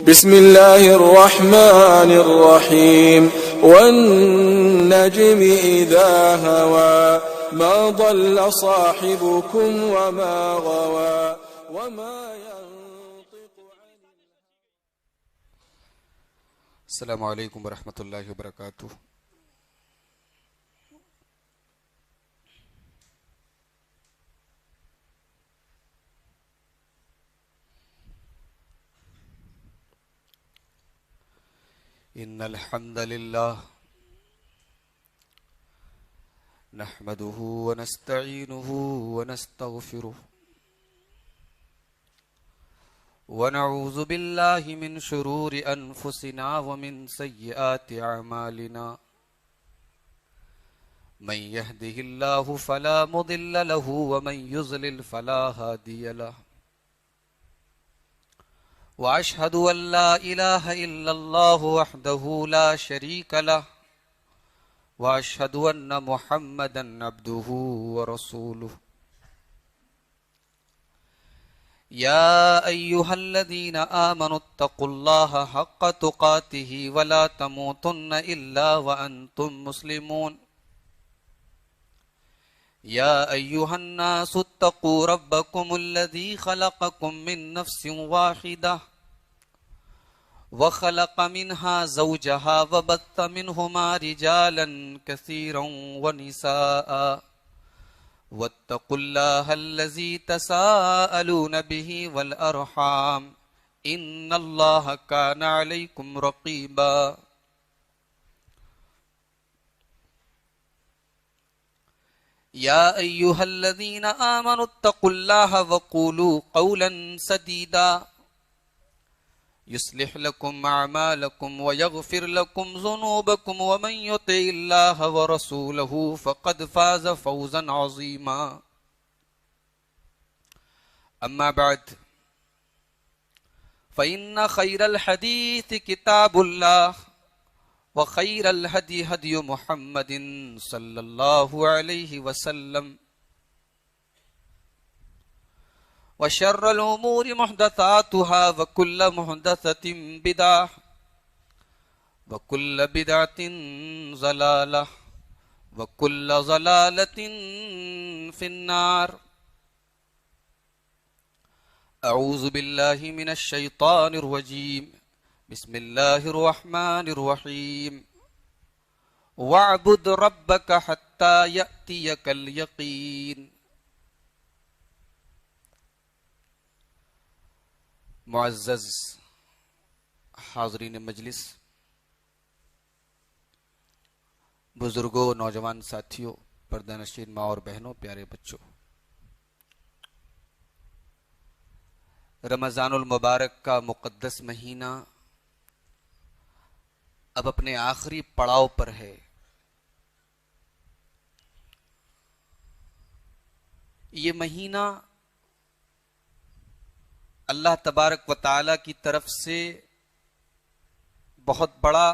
بسم الله الرحمن الرحيم والنجم إذا هوى ما ضل صاحبكم وما غوى وما ينطق عن السلام علیکم ورحمۃ اللہ وبرکاتہ۔ ان الحمد للہ نحمده ونستعینه ونستغفره ونعوذ باللہ من شرور انفسنا ومن سیئات اعمالنا من يهده اللہ فلا مضل له ومن يضلل فلا هادی له واشهد ان لا اله الا الله وحده لا شريك له واشهد ان محمدا عبده ورسوله يا ايها الذين امنوا اتقوا الله حق تقاته ولا تموتن الا وانتم مسلمون يا ايها الناس اتقوا ربكم الذي خلقكم من نفس واحده وخلق منها زوجها وبث منهما رجالا كثيرا ونساء واتقوا الله الذي تساءلون به والأرحام إن الله كان عليكم رقيبا يا أيها الذين آمنوا اتقوا الله وقولوا قولا سديدا يصلح لكم أعمالكم ويغفر لكم ذنوبكم ومن يطع الله ورسوله فقد فاز فوزا عظيما أما بعد فإن خير الحديث كتاب الله وخير الهدي هدي محمد صلى الله عليه وسلم وشر الأمور محدثاتها وكل محدثة بدعة وكل بدعة ضلالة وكل ضلالة في النار أعوذ بالله من الشيطان الرجيم بسم الله الرحمن الرحيم واعبد ربك حتى يأتيك اليقين۔ معزز حاضرین مجلس، بزرگوں، نوجوان ساتھیوں، پردہ نشین ماں اور بہنوں، پیارے بچوں، رمضان المبارک کا مقدس مہینہ اب اپنے آخری پڑاؤ پر ہے۔ یہ مہینہ اللہ تبارک و تعالی کی طرف سے بہت بڑا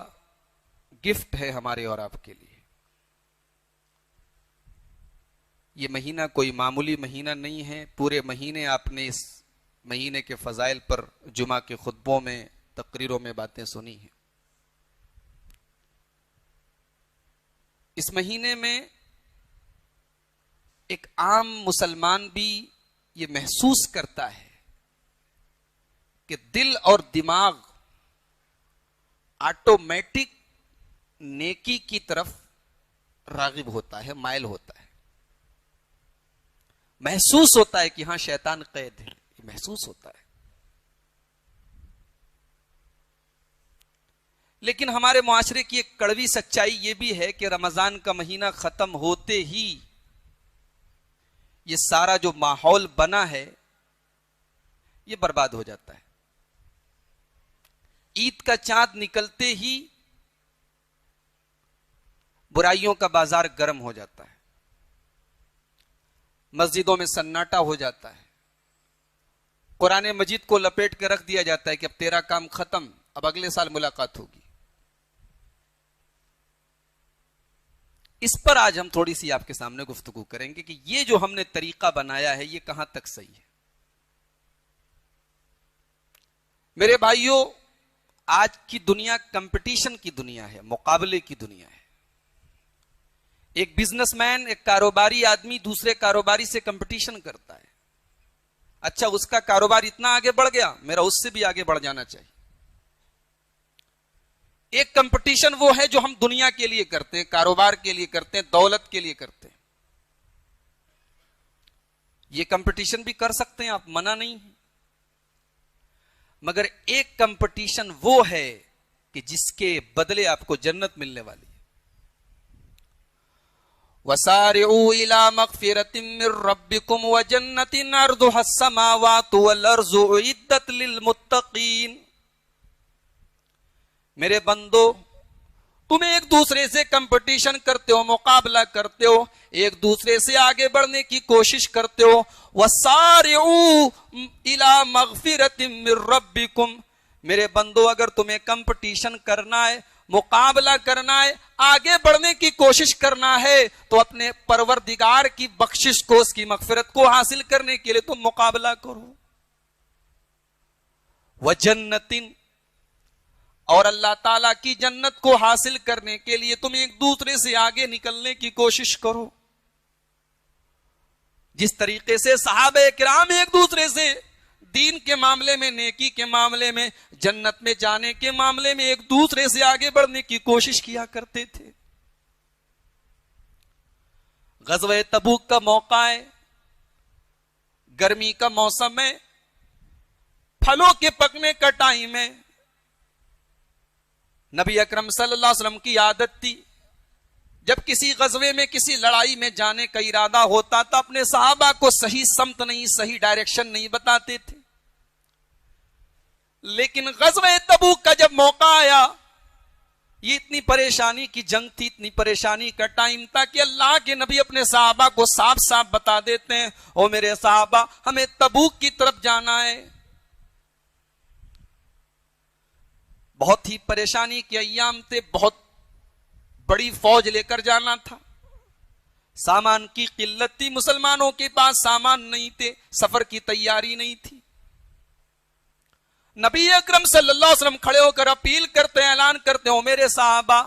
گفٹ ہے ہمارے اور آپ کے لیے۔ یہ مہینہ کوئی معمولی مہینہ نہیں ہے۔ پورے مہینے آپ نے اس مہینے کے فضائل پر جمعہ کے خطبوں میں، تقریروں میں باتیں سنی ہیں۔ اس مہینے میں ایک عام مسلمان بھی یہ محسوس کرتا ہے کہ دل اور دماغ آٹومیٹک نیکی کی طرف راغب ہوتا ہے، مائل ہوتا ہے، محسوس ہوتا ہے کہ ہاں شیطان قید ہے، یہ محسوس ہوتا ہے۔ لیکن ہمارے معاشرے کی ایک کڑوی سچائی یہ بھی ہے کہ رمضان کا مہینہ ختم ہوتے ہی یہ سارا جو ماحول بنا ہے یہ برباد ہو جاتا ہے۔ عید کا چاند نکلتے ہی برائیوں کا بازار گرم ہو جاتا ہے، مسجدوں میں سناٹا ہو جاتا ہے، قرآن مجید کو لپیٹ کے رکھ دیا جاتا ہے کہ اب تیرا کام ختم، اب اگلے سال ملاقات ہوگی۔ اس پر آج ہم تھوڑی سی آپ کے سامنے گفتگو کریں گے کہ یہ جو ہم نے طریقہ بنایا ہے یہ کہاں تک صحیح ہے۔ میرے بھائیوں، آج کی دنیا کمپٹیشن کی دنیا ہے, مقابلے کی دنیا ہے. ایک بزنس مین, ایک کاروباری آدمی دوسرے کاروباری سے کمپٹیشن کرتا ہے. اچھا, اس کا کاروبار اتنا آگے بڑھ گیا, میرا اس سے بھی آگے بڑھ جانا چاہیے. ایک کمپٹیشن وہ ہے جو ہم دنیا کے لیے کرتے ہیں, کاروبار کے لیے کرتے ہیں, دولت کے لیے کرتے ہیں. یہ کمپٹیشن بھی کر سکتے ہیں آپ, منع نہیں ہے. مگر ایک کمپٹیشن وہ ہے کہ جس کے بدلے آپ کو جنت ملنے والی ہے. وَسَارِعُوا إِلَى مَغْفِرَةٍ مِّن رَّبِّكُمْ وَجَنَّةٍ عَرْضُهَا السَّمَاوَاتُ وَالْأَرْضُ أُعِدَّتْ لِلْمُتَّقِينَ. میرے بندو, تم ایک دوسرے سے کمپٹیشن کرتے ہو, مقابلہ کرتے ہو, ایک دوسرے سے آگے بڑھنے کی کوشش کرتے ہو. وَسَارِعُوا إِلَى مَغْفِرَةٍ مِّن رَّبِّكُمْ. میرے بندو, اگر تمہیں کمپٹیشن کرنا ہے, مقابلہ کرنا ہے, آگے بڑھنے کی کوشش کرنا ہے, تو اپنے پروردگار کی بخشش کو, اس کی مغفرت کو حاصل کرنے کے لیے تم مقابلہ کرو. وَجَنَّةٍ, اور اللہ تعالیٰ کی جنت کو حاصل کرنے کے لیے تم ایک دوسرے سے آگے نکلنے کی کوشش کرو. جس طریقے سے صحابہ کرام ایک دوسرے سے دین کے معاملے میں, نیکی کے معاملے میں, جنت میں جانے کے معاملے میں ایک دوسرے سے آگے بڑھنے کی کوشش کیا کرتے تھے. غزوہ تبوک کا موقع ہے, گرمی کا موسم ہے, پھلوں کے پکنے کا ٹائم ہے. نبی اکرم صلی اللہ علیہ وسلم کی عادت تھی, جب کسی غزوے میں, کسی لڑائی میں جانے کا ارادہ ہوتا تھا, اپنے صحابہ کو صحیح سمت نہیں, صحیح ڈائریکشن نہیں بتاتے تھے. لیکن غزوہ تبوک کا جب موقع آیا, یہ اتنی پریشانی کی جنگ تھی, اتنی پریشانی کا ٹائم تھا کہ اللہ کے نبی اپنے صحابہ کو صاف صاف بتا دیتے ہیں, او میرے صحابہ, ہمیں تبوک کی طرف جانا ہے. بہت ہی پریشانی کے ایام تھے, بہت بڑی فوج لے کر جانا تھا, سامان کی قلت تھی, مسلمانوں کے پاس سامان نہیں تھے, سفر کی تیاری نہیں تھی. نبی اکرم صلی اللہ علیہ وسلم کھڑے ہو کر اپیل کرتے ہیں, اعلان کرتے ہو, میرے صحابہ,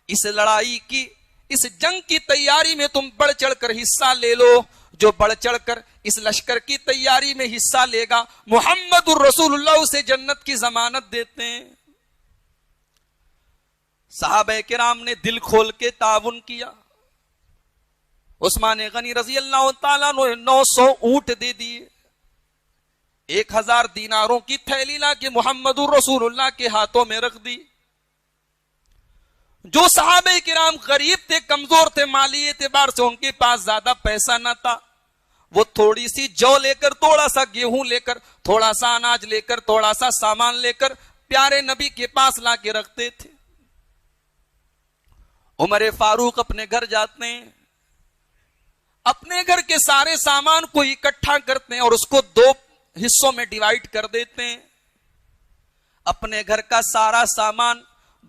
اس لڑائی کی, اس جنگ کی تیاری میں تم بڑھ چڑھ کر حصہ لے لو. جو بڑھ چڑھ کر اس لشکر کی تیاری میں حصہ لے گا, محمد الرسول اللہ اسے جنت کی ضمانت دیتے ہیں. صحابہ کرام نے دل کھول کے تعاون کیا. عثمان غنی رضی اللہ تعالیٰ نے 900 اونٹ دے دیے, 1000 دیناروں کی تھیلی لا کے محمد الرسول اللہ کے ہاتھوں میں رکھ دی. جو صحابہ کرام غریب تھے, کمزور تھے, مالی اعتبار سے ان کے پاس زیادہ پیسہ نہ تھا, وہ تھوڑی سی جو لے کر, تھوڑا سا گیہوں لے کر, تھوڑا سا اناج لے کر, تھوڑا سا سامان لے کر پیارے نبی کے پاس لا کے رکھتے تھے. عمر فاروق اپنے گھر جاتے ہیں, اپنے گھر کے سارے سامان کو اکٹھا کرتے ہیں اور اس کو 2 حصوں میں ڈیوائیڈ کر دیتے ہیں. اپنے گھر کا سارا سامان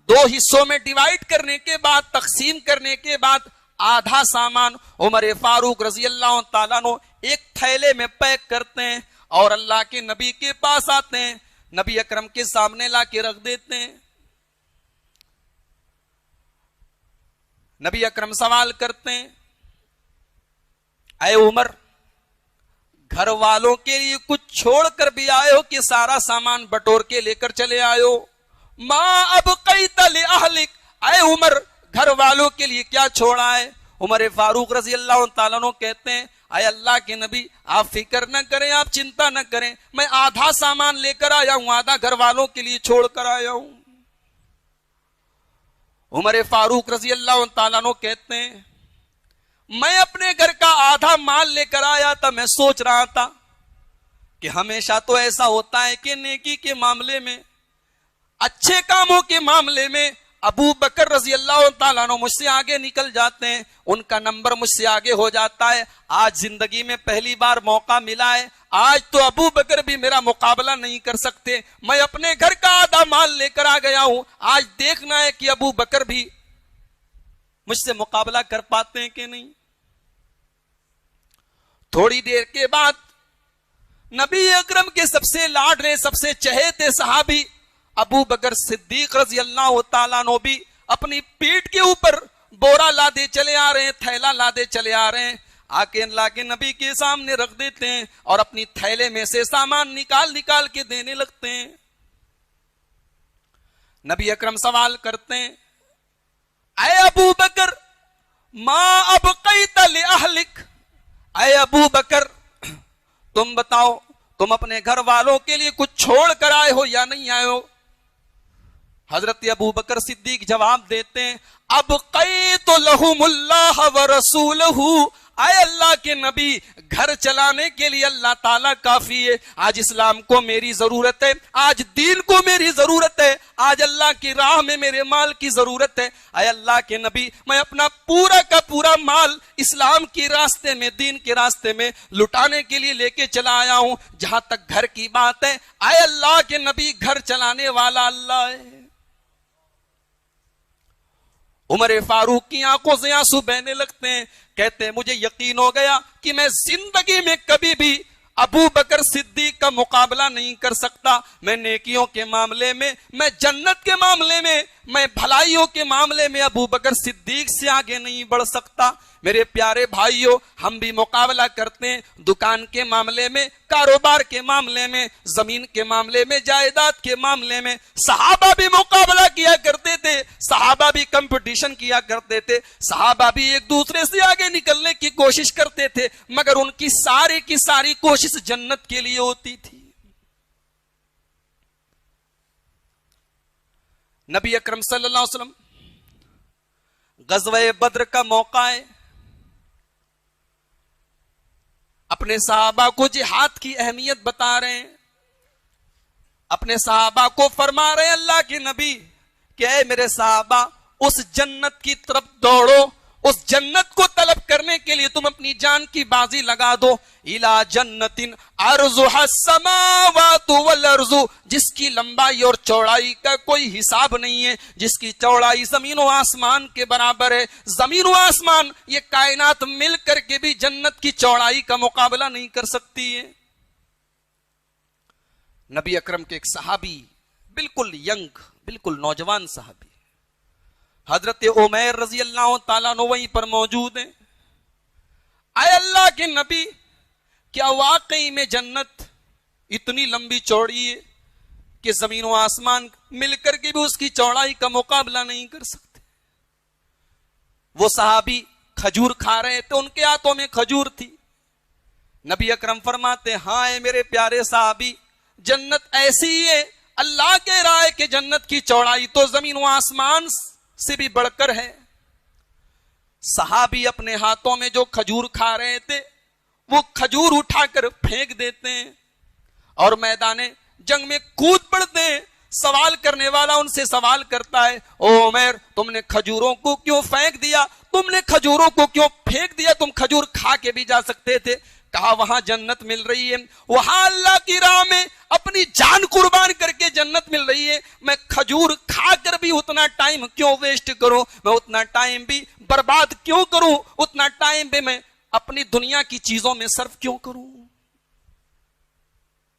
2 حصوں میں ڈیوائیڈ کرنے کے بعد, تقسیم کرنے کے بعد, آدھا سامان عمر فاروق رضی اللہ تعالیٰ عنہ ایک تھیلے میں پیک کرتے ہیں اور اللہ کے نبی کے پاس آتے ہیں, نبی اکرم کے سامنے لا کے رکھ دیتے ہیں. نبی اکرم سوال کرتے ہیں, اے عمر, گھر والوں کے لیے کچھ چھوڑ کر بھی آئے ہو کہ سارا سامان بٹور کے لے کر چلے آئے ہو؟ ما ابقیت لأہلک, اے عمر, گھر والوں کے لیے کیا چھوڑا ہے؟ عمر فاروق رضی اللہ تعالیٰ عنہ کہتے ہیں, اے اللہ کے نبی, آپ فکر نہ کریں, آپ چنتا نہ کریں, میں آدھا سامان لے کر آیا ہوں, آدھا گھر والوں کے لیے چھوڑ کر آیا ہوں. عمر فاروق رضی اللہ تعالیٰ عنہ کہتے ہیں, میں اپنے گھر کا آدھا مال لے کر آیا تھا, میں سوچ رہا تھا کہ ہمیشہ تو ایسا ہوتا ہے کہ نیکی کے معاملے میں, اچھے کاموں کے معاملے میں ابو بکر رضی اللہ تعالیٰ عنہ مجھ سے آگے نکل جاتے ہیں, ان کا نمبر مجھ سے آگے ہو جاتا ہے. آج زندگی میں پہلی بار موقع ملا ہے, آج تو ابو بکر بھی میرا مقابلہ نہیں کر سکتے, میں اپنے گھر کا آدھا مال لے کر آ گیا ہوں, آج دیکھنا ہے کہ ابو بکر بھی مجھ سے مقابلہ کر پاتے ہیں کہ نہیں. تھوڑی دیر کے بعد نبی اکرم کے سب سے لاڈلے, سب سے چہیتے صحابی ابو بکر صدیق رضی اللہ تعالیٰ عنہ بھی اپنی پیٹھ کے اوپر بورا لادے چلے آ رہے ہیں، تھیلا لادے چلے آ رہے ہیں، آ کے اللہ کے نبی کے سامنے رکھ دیتے ہیں اور اپنی تھیلے میں سے سامان نکال نکال کے دینے لگتے ہیں۔ نبی اکرم سوال کرتے ہیں، اے ابو بکر ما ابقیت لأہلک، اے ابو بکر تم بتاؤ تم اپنے گھر والوں کے لیے کچھ چھوڑ کر آئے ہو یا نہیں آئے ہو؟ حضرت ابو بکر صدیق جواب دیتے ہیں، ابقیت لہم اللہ ورسولہ، اے اللہ کے نبی گھر چلانے کے لیے اللہ تعالیٰ کافی ہے۔ آج اسلام کو میری ضرورت ہے، آج دین کو میری ضرورت ہے، آج اللہ کی راہ میں میرے مال کی ضرورت ہے۔ اے اللہ کے نبی میں اپنا پورا کا پورا مال اسلام کے راستے میں، دین کے راستے میں لٹانے کے لیے لے کے چلا آیا ہوں۔ جہاں تک گھر کی بات ہے، اے اللہ کے نبی گھر چلانے والا اللہ ہے۔ عمر فاروق کی آنکھوں سے آنسو بہنے لگتے ہیں، کہتے ہیں مجھے یقین ہو گیا کہ میں زندگی میں کبھی بھی ابو بکر صدیق کا مقابلہ نہیں کر سکتا۔ میں نیکیوں کے معاملے میں، میں جنت کے معاملے میں بھلائیوں کے معاملے میں ابو بکر صدیق سے آگے نہیں بڑھ سکتا۔ میرے پیارے بھائیوں، ہم بھی مقابلہ کرتے ہیں دکان کے معاملے میں، کاروبار کے معاملے میں، زمین کے معاملے میں، جائیداد کے معاملے میں۔ صحابہ بھی مقابلہ کیا کرتے تھے، صحابہ بھی کمپٹیشن کیا کرتے تھے، صحابہ بھی ایک دوسرے سے آگے نکلنے کی کوشش کرتے تھے، مگر ان کی ساری کوشش جنت کے لیے ہوتی تھی۔ نبی اکرم صلی اللہ علیہ وسلم غزوہ بدر کا موقع ہے، اپنے صحابہ کو جہاد کی اہمیت بتا رہے ہیں، اپنے صحابہ کو فرما رہے ہیں اللہ کے نبی کہ اے میرے صحابہ اس جنت کی طرف دوڑو، اس جنت کو طلب کرنے کے لیے تم اپنی جان کی بازی لگا دو۔ الا جنت عرضها السماوات والارض، جس کی لمبائی اور چوڑائی کا کوئی حساب نہیں ہے، جس کی چوڑائی زمین و آسمان کے برابر ہے۔ زمین و آسمان یہ کائنات مل کر کے بھی جنت کی چوڑائی کا مقابلہ نہیں کر سکتی ہے۔ نبی اکرم کے ایک صحابی، بالکل ینگ، بالکل نوجوان صحابی حضرت عمیر رضی اللہ تعالیٰ عنہ وہیں پر موجود ہیں۔ اے اللہ کے نبی کیا واقعی میں جنت اتنی لمبی چوڑی ہے کہ زمین و آسمان مل کر کے بھی اس کی چوڑائی کا مقابلہ نہیں کر سکتے؟ وہ صحابی کھجور کھا رہے تھے، ان کے ہاتھوں میں کھجور تھی۔ نبی اکرم فرماتے ہاں اے میرے پیارے صحابی، جنت ایسی ہے، اللہ کہہ رہا ہے کہ جنت کی چوڑائی تو زمین و آسمان سے بھی بڑھ کر ہے۔ صحابی اپنے ہاتھوں میں جو کھجور کھا رہے تھے وہ کھجور اٹھا کر پھینک دیتے ہیں اور میدان جنگ میں کود پڑتے ہیں۔ سوال کرنے والا ان سے سوال کرتا ہے، او عمیر تم نے کھجوروں کو کیوں پھینک دیا؟ تم نے کھجوروں کو کیوں پھینک دیا؟ تم کھجور کھا کے بھی جا سکتے تھے۔ کہا وہاں جنت مل رہی ہے، وہاں اللہ کی راہ میں اپنی جان قربان کر کے جنت مل رہی ہے، میں کھجور کھا کر بھی اتنا ٹائم کیوں ویسٹ کروں؟ میں اتنا ٹائم بھی برباد کیوں کروں؟ اتنا ٹائم بھی میں اپنی دنیا کی چیزوں میں صرف کیوں کروں؟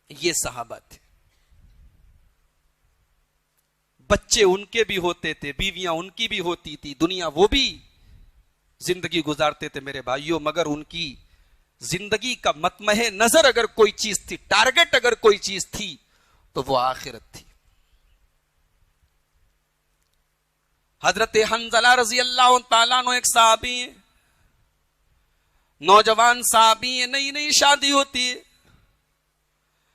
یہ صحابہ تھے۔ بچے ان کے بھی ہوتے تھے، بیویاں ان کی بھی ہوتی تھی، دنیا وہ بھی زندگی گزارتے تھے میرے بھائیوں، مگر ان کی زندگی کا مطمع نظر اگر کوئی چیز تھی، ٹارگٹ اگر کوئی چیز تھی تو وہ آخرت تھی۔ حضرت حنظلہ رضی اللہ تعالیٰ عنہ ایک صحابی ہیں، نوجوان صحابی ہیں، نئی نئی شادی ہوتی ہے،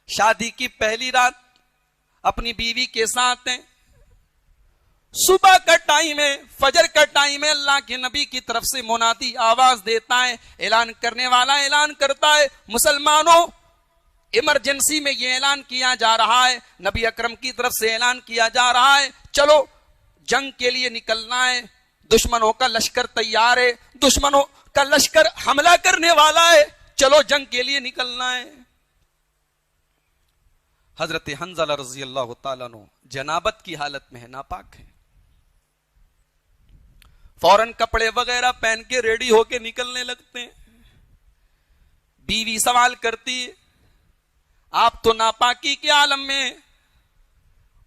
شادی کی پہلی رات اپنی بیوی کے ساتھ ہیں، صبح کا ٹائم ہے، فجر کا ٹائم ہے، اللہ کے نبی کی طرف سے منادی آواز دیتا ہے، اعلان کرنے والا اعلان کرتا ہے، مسلمانوں ایمرجنسی میں یہ اعلان کیا جا رہا ہے، نبی اکرم کی طرف سے اعلان کیا جا رہا ہے، چلو جنگ کے لیے نکلنا ہے، دشمنوں کا لشکر تیار ہے، دشمنوں کا لشکر حملہ کرنے والا ہے، چلو جنگ کے لیے نکلنا ہے۔ حضرت حنظلہ رضی اللہ تعالیٰ عنہ جنابت کی حالت میں ہے، ناپاک ہے، فوراً کپڑے وغیرہ پہن کے ریڈی ہو کے نکلنے لگتے ہیں۔ بیوی سوال کرتی ہے، آپ تو ناپاکی کے عالم میں،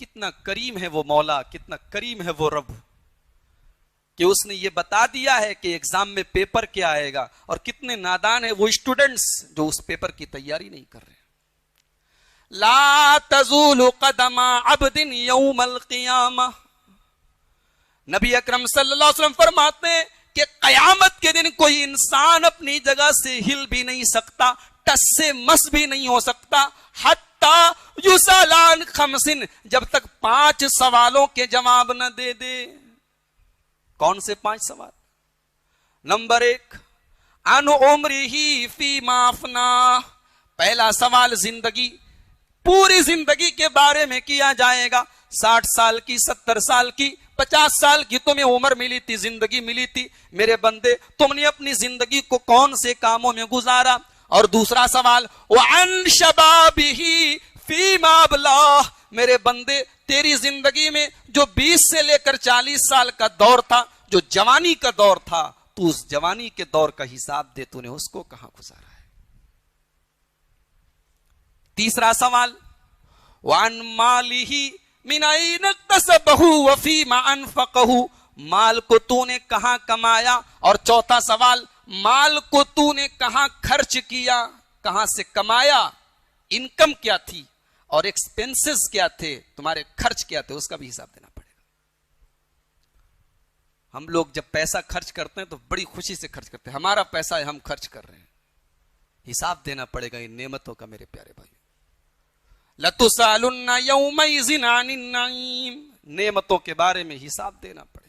کتنا کریم ہے وہ مولا، کتنا کریم ہے وہ رب کہ اس نے یہ بتا دیا ہے کہ ایگزام میں پیپر کیا آئے گا، اور کتنے نادان ہیں وہ اسٹوڈنٹس جو اس پیپر کی تیاری نہیں کر رہے. لا تزول قدم عبد یوم القیامہ، نبی اکرم صلی اللہ علیہ وسلم فرماتے ہیں کہ قیامت کے دن کوئی انسان اپنی جگہ سے ہل بھی نہیں سکتا، ٹس سے مس بھی نہیں ہو سکتا، حتی یسالان خمسن، جب تک 5 سوالوں کے جواب نہ دے دے. کون سے 5 سوال؟ نمبر 1، عن عمرہ فیما افنا، پہلا سوال زندگی، پوری زندگی کے بارے میں کیا جائے گا. 60 سال کی، 70 سال کی، 50 سال کی تمہیں عمر ملی تھی، زندگی ملی تھی، میرے بندے تم نے اپنی زندگی کو کون سے کاموں میں گزارا. اور دوسرا سوال، وعن شبابہ فیما ابلاہ، میرے بندے تیری زندگی میں جو 20 سے لے کر 40 سال کا دور تھا، جو جوانی کا دور تھا، تو اس جوانی کے دور کا حساب دے، تو نے اس کو کہاں گزارا ہے. تیسرا سوال، وعن مالہ من این اکتسبہ وفیما انفقہ، مال کو تو نے کہاں کمایا. اور چوتھا سوال، مال کو تو نے کہاں خرچ کیا، کہاں سے کمایا، انکم کیا تھی اور ایکسپینسز کیا تھے، تمہارے خرچ کیا تھے، اس کا بھی حساب دینا پڑے گا. ہم لوگ جب پیسہ خرچ کرتے ہیں تو بڑی خوشی سے خرچ کرتے ہیں، ہمارا پیسہ ہے، ہم خرچ کر رہے ہیں، حساب دینا پڑے گا ان نعمتوں کا میرے پیارے بھائی. لَتُسْأَلُنَّ يَوْمَئِذٍ عَنِ النَّعِيمِ، نعمتوں کے بارے میں حساب دینا پڑے گا.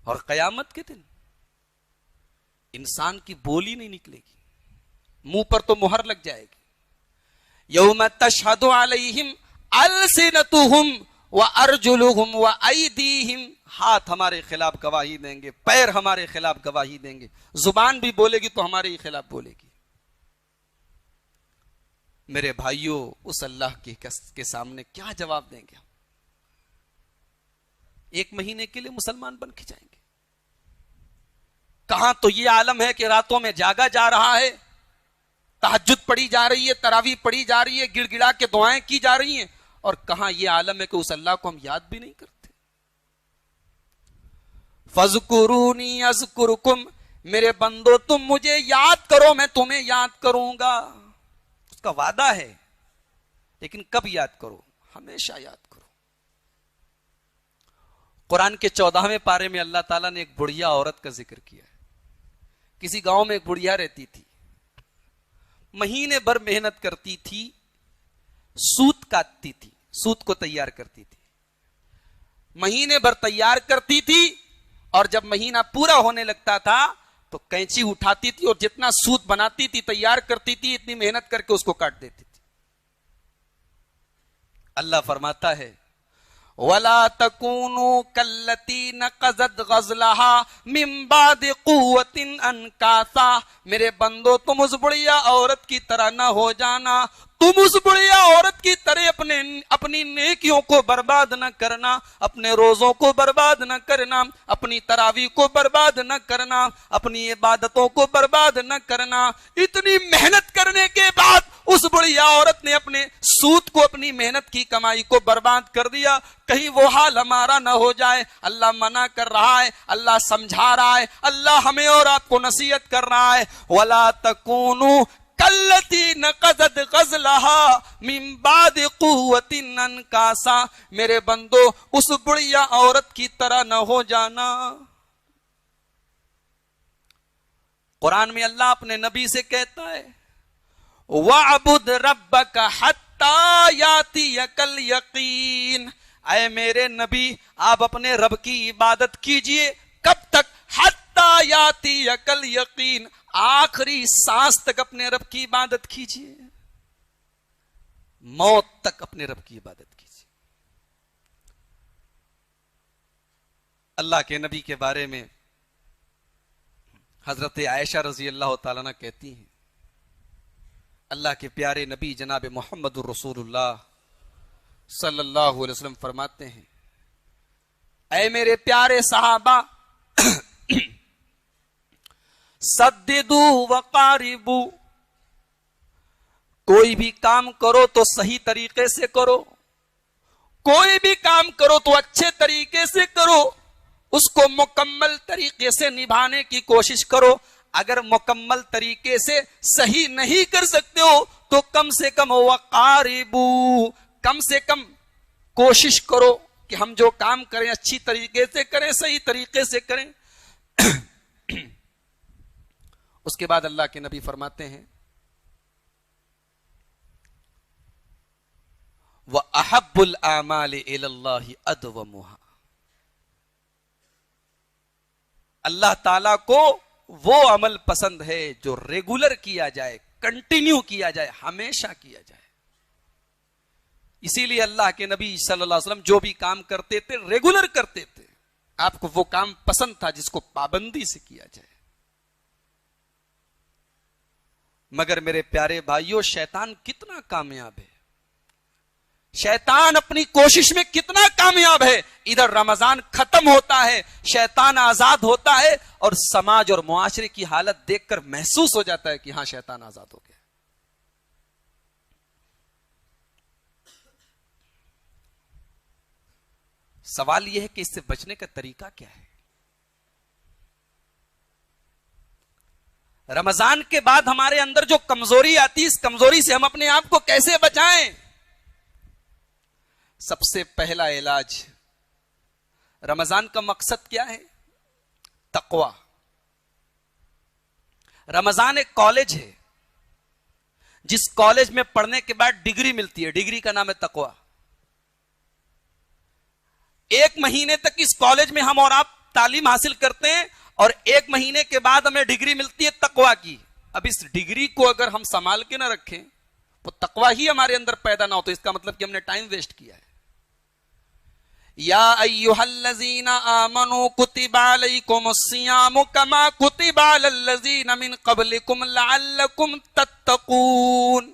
اور قیامت کے دن انسان کی بولی نہیں نکلے گی، منہ پر تو مہر لگ جائے گی. یوم تشہد علیہم السنتہم وارجلہم وایدیہم، ہاتھ ہمارے خلاف گواہی دیں گے، پیر ہمارے خلاف گواہی دیں گے، زبان بھی بولے گی تو ہمارے ہی خلاف بولے گی. میرے بھائیوں، اس اللہ کے سامنے کیا جواب دیں گے ہم؟ 1 مہینے کے لیے مسلمان بن کے جائیں گے؟ کہاں تو یہ عالم ہے کہ راتوں میں جاگا جا رہا ہے، تہجد پڑھی جا رہی ہے، تراویح پڑھی جا رہی ہے، گڑ گڑا کے دعائیں کی جا رہی ہیں، اور کہاں یہ عالم ہے کہ اس اللہ کو ہم یاد بھی نہیں کرتے. فَاذْكُرُونِي أَذْكُرْكُمْ، میرے بندو تم مجھے یاد کرو، میں تمہیں یاد کروں گا. اس کا وعدہ ہے، لیکن کب یاد کرو؟ ہمیشہ یاد کرو. قرآن کے 14ویں پارے میں اللہ تعالیٰ نے ایک بڑھیا عورت کا ذکر کیا ہے. کسی گاؤں میں ایک بڑھیا رہتی تھی، مہینے بھر محنت کرتی تھی، سوت کاٹتی تھی، سوت کو تیار کرتی تھی، مہینے بھر تیار کرتی تھی، اور جب مہینہ پورا ہونے لگتا تھا تو کینچی اٹھاتی تھی اور جتنا سوت بناتی تھی، تیار کرتی تھی، اتنی محنت کر کے اس کو کاٹ دیتی تھی. اللہ فرماتا ہے وَلَا تَكُونُوا كَالَّتِي نَقَضَتْ غَزْلَهَا مِن بَعْدِ قُوَّةٍ أَنْكَاثًا، میرے بندو تم اس بڑھیا عورت کی طرح نہ ہو جانا، تم اس بڑھیا عورت کی طرح اپنی نیکیوں کو برباد نہ کرنا، اپنے روزوں کو برباد نہ کرنا، اپنی تراویح کو برباد نہ کرنا، اپنی عبادتوں کو برباد نہ کرنا. اتنی محنت کرنے کے بعد اس بڑھیا عورت نے اپنے سود کو، اپنی محنت کی کمائی کو برباد کر دیا. کہیں وہ حال ہمارا نہ ہو جائے. اللہ منع کر رہا ہے، اللہ سمجھا رہا ہے، اللہ ہمیں اور آپ کو نصیحت کر رہا ہے. وَلَا تَكُونُوا کلتی نقضت غزلها من بعد قوت انکاسا، میرے بندو اس بڑھیا عورت کی طرح نہ ہو جانا. قرآن میں اللہ اپنے نبی سے کہتا ہے وَعْبُدْ رَبَّكَ حَتَّى يَأْتِيَكَ الْيَقِينُ، اے میرے نبی آپ اپنے رب کی عبادت کیجئے. کب تک؟ حَتَّى يَأْتِيَكَ الْيَقِينُ، آخری سانس تک اپنے رب کی عبادت کیجئے، موت تک اپنے رب کی عبادت کیجئے. اللہ کے نبی کے بارے میں حضرت عائشہ رضی اللہ تعالیٰ عنہ کہتی ہیں، اللہ کے پیارے نبی جناب محمد الرسول اللہ صلی اللہ علیہ وسلم فرماتے ہیں، اے میرے پیارے صحابہ، سددو وقاربو، کوئی بھی کام کرو تو صحیح طریقے سے کرو، کوئی بھی کام کرو تو اچھے طریقے سے کرو، اس کو مکمل طریقے سے نبھانے کی کوشش کرو۔ اگر مکمل طریقے سے صحیح نہیں کر سکتے ہو تو کم سے کم وقاربو، کم سے کم کوشش کرو کہ ہم جو کام کریں اچھی طریقے سے کریں، صحیح طریقے سے کریں۔ اس کے بعد اللہ کے نبی فرماتے ہیں وَأَحَبُّ الْأَعْمَالِ إِلَى اللَّهِ أَدْوَمُهَا، اللہ تعالیٰ کو وہ عمل پسند ہے جو ریگولر کیا جائے، کنٹینیو کیا جائے، ہمیشہ کیا جائے۔ اسی لیے اللہ کے نبی صلی اللہ علیہ وسلم جو بھی کام کرتے تھے ریگولر کرتے تھے، آپ کو وہ کام پسند تھا جس کو پابندی سے کیا جائے۔ مگر میرے پیارے بھائیوں، شیطان کتنا کامیاب ہے، شیطان اپنی کوشش میں کتنا کامیاب ہے۔ ادھر رمضان ختم ہوتا ہے، شیطان آزاد ہوتا ہے، اور سماج اور معاشرے کی حالت دیکھ کر محسوس ہو جاتا ہے کہ ہاں شیطان آزاد ہو گیا۔ سوال یہ ہے کہ اس سے بچنے کا طریقہ کیا ہے؟ رمضان کے بعد ہمارے اندر جو کمزوری آتی ہے، اس کمزوری سے ہم اپنے آپ کو کیسے بچائیں؟ سب سے پہلا علاج، رمضان کا مقصد کیا ہے؟ تقوی۔ رمضان ایک کالج ہے، جس کالج میں پڑھنے کے بعد ڈگری ملتی ہے، ڈگری کا نام ہے تقوی۔ ایک مہینے تک اس کالج میں ہم اور آپ تعلیم حاصل کرتے ہیں، اور ایک مہینے کے بعد ہمیں ڈگری ملتی ہے تقوی کی۔ اب اس ڈگری کو اگر ہم سنبھال کے نہ رکھیں، وہ تقوی ہی ہمارے اندر پیدا نہ ہو، تو اس کا مطلب کہ ہم نے ٹائم ویسٹ کیا ہے۔ یا ایھا الذین آمنوا کتب علیکم الصیام کما کتب علی الذین من قبلکم لعلکم تتقون،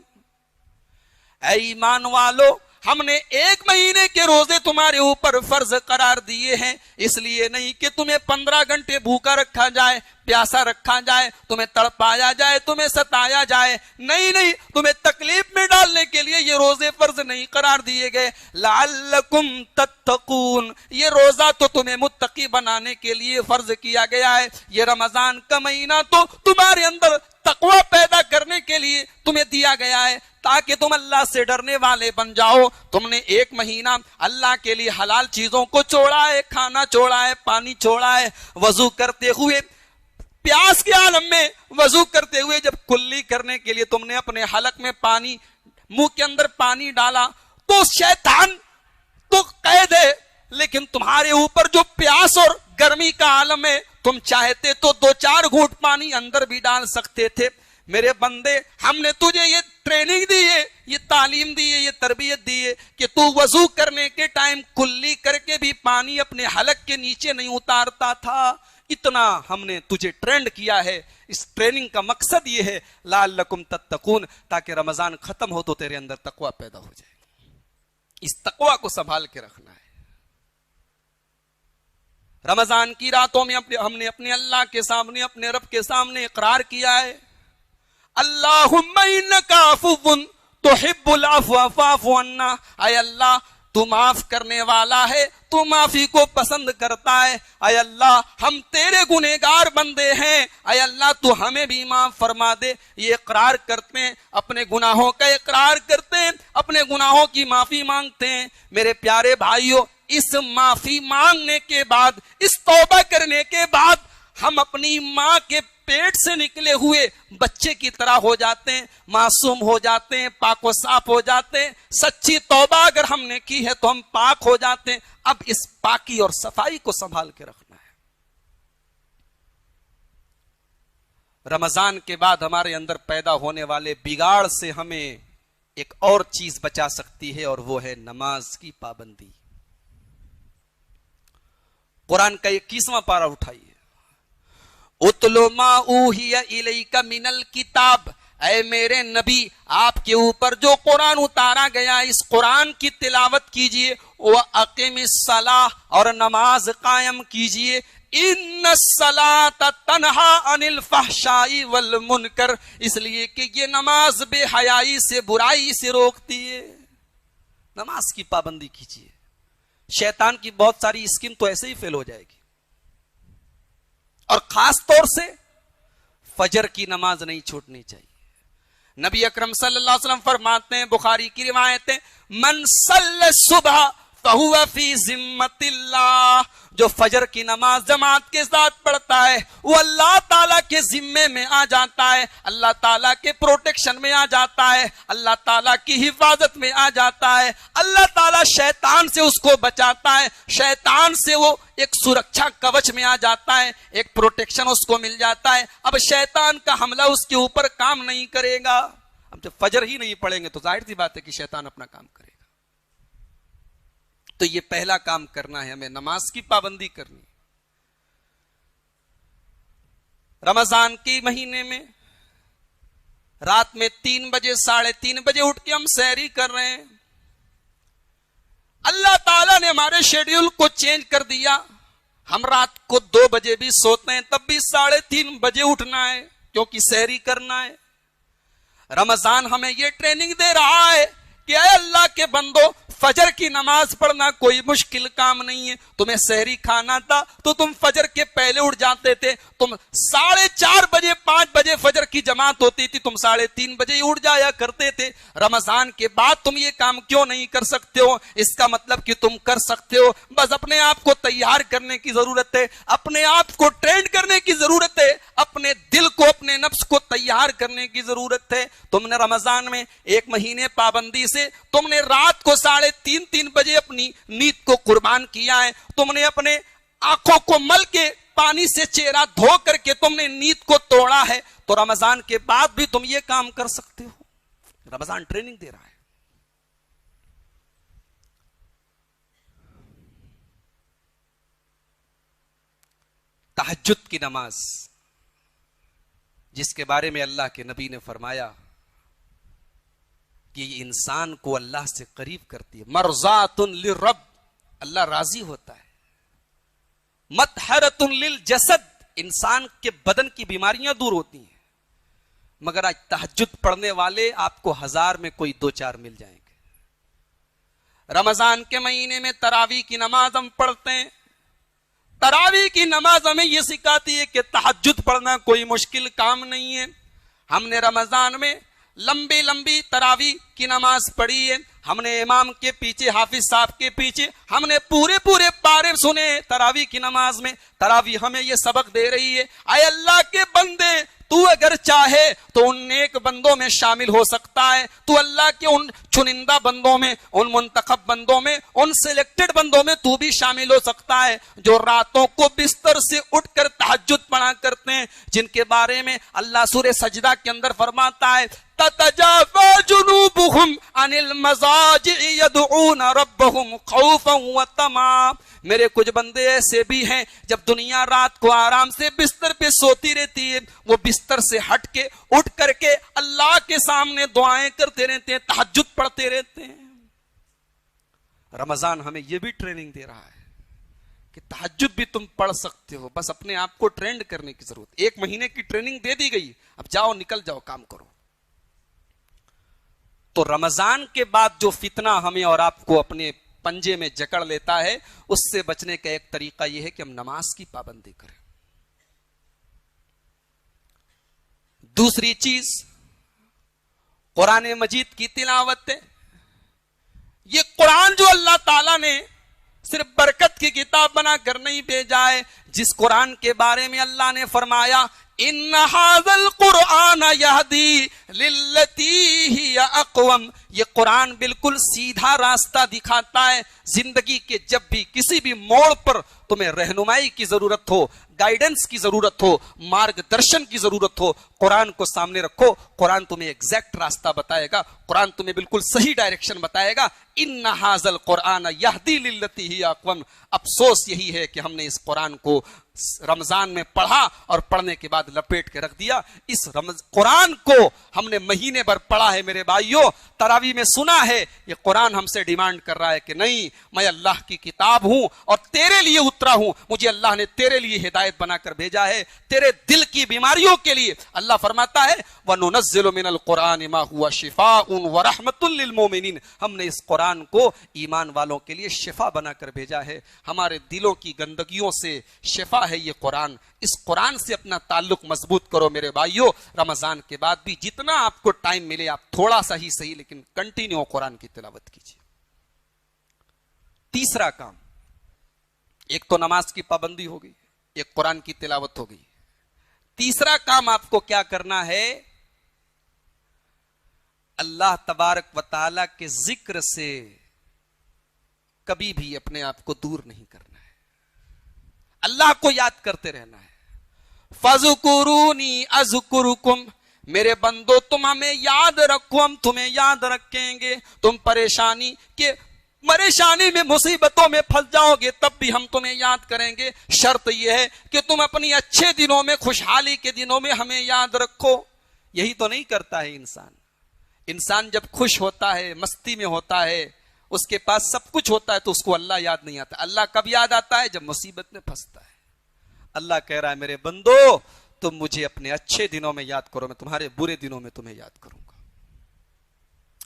اے ایمان والو، ہم نے ایک مہینے کے روزے تمہارے اوپر فرض قرار دیے ہیں، اس لیے نہیں کہ تمہیں 15 گھنٹے بھوکا رکھا جائے، پیاسا رکھا جائے، تمہیں تڑپایا جائے، تمہیں ستایا جائے، نہیں، تمہیں تکلیف میں ڈالنے کے لیے یہ روزے فرض نہیں قرار دیے گئے۔ لعلکم تتقون، یہ روزہ تو تمہیں متقی بنانے کے لیے فرض کیا گیا ہے۔ یہ رمضان کا مہینہ تو تمہارے اندر تقوی پیدا کرنے کے لیے تمہیں دیا گیا ہے، تاکہ تم اللہ سے ڈرنے والے بن جاؤ۔ تم نے ایک مہینہ اللہ کے لیے حلال چیزوں کو چھوڑا ہے، کھانا چھوڑا ہے، پانی چھوڑا ہے، وضو کرتے ہوئے پیاس کے عالم میں وضو کرتے ہوئے جب کلی کرنے کے لیے تم نے اپنے حلق میں پانی، منہ کے اندر پانی ڈالا، تو شیطان تو قید ہے، لیکن تمہارے اوپر جو پیاس اور گرمی کا عالم ہے، تم چاہتے تو 2-4 گھونٹ پانی اندر بھی ڈال سکتے تھے۔ میرے بندے، ہم نے تجھے یہ ٹریننگ دی ہے، یہ تعلیم دی ہے، یہ تربیت دی ہے کہ تو وضو کرنے کے ٹائم کلی کر کے بھی پانی اپنے حلق کے نیچے نہیں اتارتا تھا۔ اتنا ہم نے تجھے ٹرینڈ کیا ہے۔ اس ٹریننگ کا مقصد یہ ہے لعلکم تتقون، تاکہ رمضان ختم ہو تو تیرے اندر تقوی پیدا ہو جائے۔ اس تقوی کو سنبھال کے رکھنا ہے۔ رمضان کی راتوں میں ہم نے اپنے اللہ کے سامنے، اپنے رب کے سامنے اقرار کیا ہے، اللہم انک عفو تحب العفو فاعف عنا، اے اللہ تو معاف کرنے والا ہے، تو معافی کو پسند کرتا ہے۔ اے اللہ ہم تیرے گنہگار بندے ہیں، اے اللہ تو ہمیں بھی معاف فرما دے۔ یہ اقرار کرتے ہیں، اپنے گناہوں کا اقرار کرتے ہیں، اپنے گناہوں کی معافی مانگتے ہیں۔ میرے پیارے بھائیوں، اس معافی مانگنے کے بعد، اس توبہ کرنے کے بعد، ہم اپنی ماں کے پیٹ سے نکلے ہوئے بچے کی طرح ہو جاتے ہیں، معصوم ہو جاتے ہیں، پاک و صاف ہو جاتے ہیں۔ سچی توبہ اگر ہم نے کی ہے تو ہم پاک ہو جاتے ہیں۔ اب اس پاکی اور صفائی کو سنبھال کے رکھنا ہے۔ رمضان کے بعد ہمارے اندر پیدا ہونے والے بگاڑ سے ہمیں ایک اور چیز بچا سکتی ہے، اور وہ ہے نماز کی پابندی۔ قرآن کا 21واں پارہ اٹھائیے، اتلو ما اوحی الیک من الکتاب، اے میرے نبی آپ کے اوپر جو قرآن اتارا گیا اس قرآن کی تلاوت کیجئے، وَأَقِمِ الصَّلَاةَ، اور نماز قائم کیجئے، ان الصلاۃ تنہا عن الفحشاء والمنکر، اس لیے کہ یہ نماز بے حیائی سے، برائی سے روکتی ہے۔ نماز کی پابندی کیجیے، شیطان کی بہت ساری اسکیم تو ایسے ہی فیل ہو جائے گی۔ اور خاص طور سے فجر کی نماز نہیں چھوٹنی چاہیے۔ نبی اکرم صلی اللہ علیہ وسلم فرماتے ہیں، بخاری کی روایت ہے، من صلی الصبح فہو فی ذمۃ اللہ، جو فجر کی نماز جماعت کے ساتھ پڑھتا ہے وہ اللہ تعالیٰ کے ذمے میں آ جاتا ہے، اللہ تعالیٰ کے پروٹیکشن میں آ جاتا ہے، اللہ تعالیٰ کی حفاظت میں آ جاتا ہے، اللہ تعالیٰ شیطان سے اس کو بچاتا ہے، شیطان سے وہ ایک سرکشا کوچ میں آ جاتا ہے، ایک پروٹیکشن اس کو مل جاتا ہے۔ اب شیطان کا حملہ اس کے اوپر کام نہیں کرے گا۔ اب جب فجر ہی نہیں پڑھیں گے تو ظاہر سی بات ہے کہ شیطان اپنا کام کرے گا۔ تو یہ پہلا کام کرنا ہے، ہمیں نماز کی پابندی کرنی۔ رمضان کے مہینے میں رات میں 3 بجے 3:30 بجے اٹھ کے ہم سحری کر رہے ہیں۔ اللہ تعالیٰ نے ہمارے شیڈیول کو چینج کر دیا، ہم رات کو 2 بجے بھی سوتے ہیں، تب بھی 3:30 بجے اٹھنا ہے کیونکہ سحری کرنا ہے۔ رمضان ہمیں یہ ٹریننگ دے رہا ہے کہ اے اللہ کے بندو، فجر کی نماز پڑھنا کوئی مشکل کام نہیں ہے۔ تمہیں سحری کھانا تھا تو تم فجر کے پہلے اٹھ جاتے تھے، تم 4:30 بجے 5 بجے فجر کی جماعت ہوتی تھی، تم 3:30 بجے اٹھ جایا کرتے تھے۔ رمضان کے بعد تم یہ کام کیوں نہیں کر سکتے ہو؟ اس کا مطلب کہ تم کر سکتے ہو، بس اپنے آپ کو تیار کرنے کی ضرورت ہے، اپنے آپ کو ٹرینڈ کرنے کی ضرورت ہے، اپنے دل کو، اپنے نفس کو تیار کرنے کی ضرورت ہے۔ تم نے رمضان میں 1 مہینے پابندی سے تم نے رات کو 3:30 بجے اپنی نیند کو قربان کیا ہے، تم نے اپنے آنکھوں کو مل کے پانی سے چہرہ دھو کر کے تم نے نیند کو توڑا ہے، تو رمضان کے بعد بھی تم یہ کام کر سکتے ہو۔ رمضان ٹریننگ دے رہا ہے۔ تہجد کی نماز، جس کے بارے میں اللہ کے نبی نے فرمایا کہ یہ انسان کو اللہ سے قریب کرتی ہے، مرضات للرب، اللہ راضی ہوتا ہے، مطہرۃ للجسد، انسان کے بدن کی بیماریاں دور ہوتی ہیں۔ مگر آج تہجد پڑھنے والے آپ کو 1000 میں کوئی 2-4 مل جائیں گے۔ رمضان کے مہینے میں تراویح کی نماز ہم پڑھتے ہیں۔ تراویح کی نماز ہمیں یہ سکھاتی ہے کہ تہجد پڑھنا کوئی مشکل کام نہیں ہے۔ ہم نے رمضان میں لمبی لمبی تراویح کی نماز پڑھی ہے، ہم نے امام کے پیچھے، حافظ صاحب کے پیچھے ہم نے پورے پارے سنے تراویح کی نماز میں۔ تراویح ہمیں یہ سبق دے رہی ہے، اے اللہ کے بندے، تو اگر چاہے تو ان نیک بندوں میں شامل ہو سکتا ہے، تو اللہ کے ان چنندہ بندوں میں، ان منتخب بندوں میں، ان سلیکٹڈ بندوں میں تو بھی شامل ہو سکتا ہے جو راتوں کو بستر سے اٹھ کر تہجد پڑھا کرتے ہیں، جن کے بارے میں اللہ سورہ سجدہ کے اندر فرماتا ہے تتجافى جنوبهم عن المضاجع يدعون ربهم خوفا وطمعا۔ میرے کچھ بندے ایسے بھی ہیں جب دنیا رات کو آرام سے بستر پہ سوتی رہتی ہے، وہ بستر سے ہٹ کے اٹھ کر کے اللہ کے سامنے دعائیں کرتے رہتے ہیں، تہجد پڑھتے رہتے ہیں۔ رمضان ہمیں یہ بھی ٹریننگ دے رہا ہے کہ تہجد بھی تم پڑھ سکتے ہو، بس اپنے آپ کو ٹرینڈ کرنے کی ضرورت۔ 1 مہینے کی ٹریننگ دے دی گئی، اب جاؤ، نکل جاؤ، کام کرو۔ تو رمضان کے بعد جو فتنہ ہمیں اور آپ کو اپنے پنجے میں جکڑ لیتا ہے، اس سے بچنے کا ایک طریقہ یہ ہے کہ ہم نماز کی پابندی کریں۔ دوسری چیز قرآن مجید کی تلاوت ہے۔ یہ قرآن جو اللہ تعالیٰ نے صرف برکت کی کتاب بنا کر نہیں بھیجا ہے، جس قرآن کے بارے میں اللہ نے فرمایا ان ھذا القرآن یہدی للتی ہی اقوم، یہ قرآن بالکل سیدھا راستہ دکھاتا ہے۔ زندگی کے جب بھی کسی بھی موڑ پر تمہیں رہنمائی کی ضرورت ہو، گائیڈنس کی ضرورت ہو، مارگ درشن کی ضرورت ہو، قرآن کو سامنے رکھو، قرآن تمہیں ایگزیکٹ راستہ بتائے گا، قرآن تمہیں بالکل صحیح ڈائریکشن بتائے گا۔ ان ھذا القرآن یہدی للتی ہی اقوم۔ افسوس یہی ہے کہ ہم نے اس قرآن کو رمضان میں پڑھا اور پڑھنے کے بعد لپیٹ کے رکھ دیا۔ اس قرآن کو ہم نے مہینے بھر پڑھا ہے میرے بھائیوں، تراویح راوی میں سنا ہے یہ قرآن ہم سے ڈیمانڈ کر رہا ہے کہ نہیں، میں اللہ کی کتاب ہوں اور تیرے لیے اترا ہوں، مجھے اللہ نے تیرے لیے ہدایت بنا کر بھیجا ہے، تیرے دل کی بیماریوں کے لیے۔ اللہ فرماتا ہے وَنُنَزِّلُ مِنَ الْقُرْآنِ مَا هُوَ شِفَاءٌ وَرَحْمَةٌ لِّلْمُؤْمِنِينَ، ہم نے اس قرآن کو ایمان والوں کے لیے شفا بنا کر بھیجا ہے، ہمارے دلوں کی گندگیوں سے شفا ہے یہ قرآن۔ اس قرآن سے اپنا تعلق مضبوط کرو میرے بھائیوں۔ رمضان کے بعد بھی جتنا آپ کو ٹائم ملے آپ تھوڑا سا ہی صحیح لیکن کنٹینیو قرآن کی تلاوت کیجیے۔ تیسرا کام، ایک تو نماز کی پابندی ہو گئی، ایک قرآن کی تلاوت ہو گئی، تیسرا کام آپ کو کیا کرنا ہے؟ اللہ تبارک و تعالی کے ذکر سے کبھی بھی اپنے آپ کو دور نہیں کرنا ہے، اللہ کو یاد کرتے رہنا ہے۔ فَذْكُرُونِي أَذْكُرُكُمْ، میرے بندو تم ہمیں یاد رکھو ہم تمہیں یاد رکھیں گے۔ تم پریشانی میں مصیبتوں میں پھنس جاؤ گے تب بھی ہم تمہیں یاد کریں گے، شرط یہ ہے کہ تم اپنی اچھے دنوں میں، خوشحالی کے دنوں میں ہمیں یاد رکھو۔ یہی تو نہیں کرتا ہے انسان جب خوش ہوتا ہے، مستی میں ہوتا ہے، اس کے پاس سب کچھ ہوتا ہے تو اس کو اللہ یاد نہیں آتا۔ اللہ کب یاد آتا ہے؟ جب مصیبت میں پھنستا ہے۔ اللہ کہہ رہا ہے میرے بندو تم مجھے اپنے اچھے دنوں میں یاد کرو، میں تمہارے برے دنوں میں تمہیں یاد کروں گا۔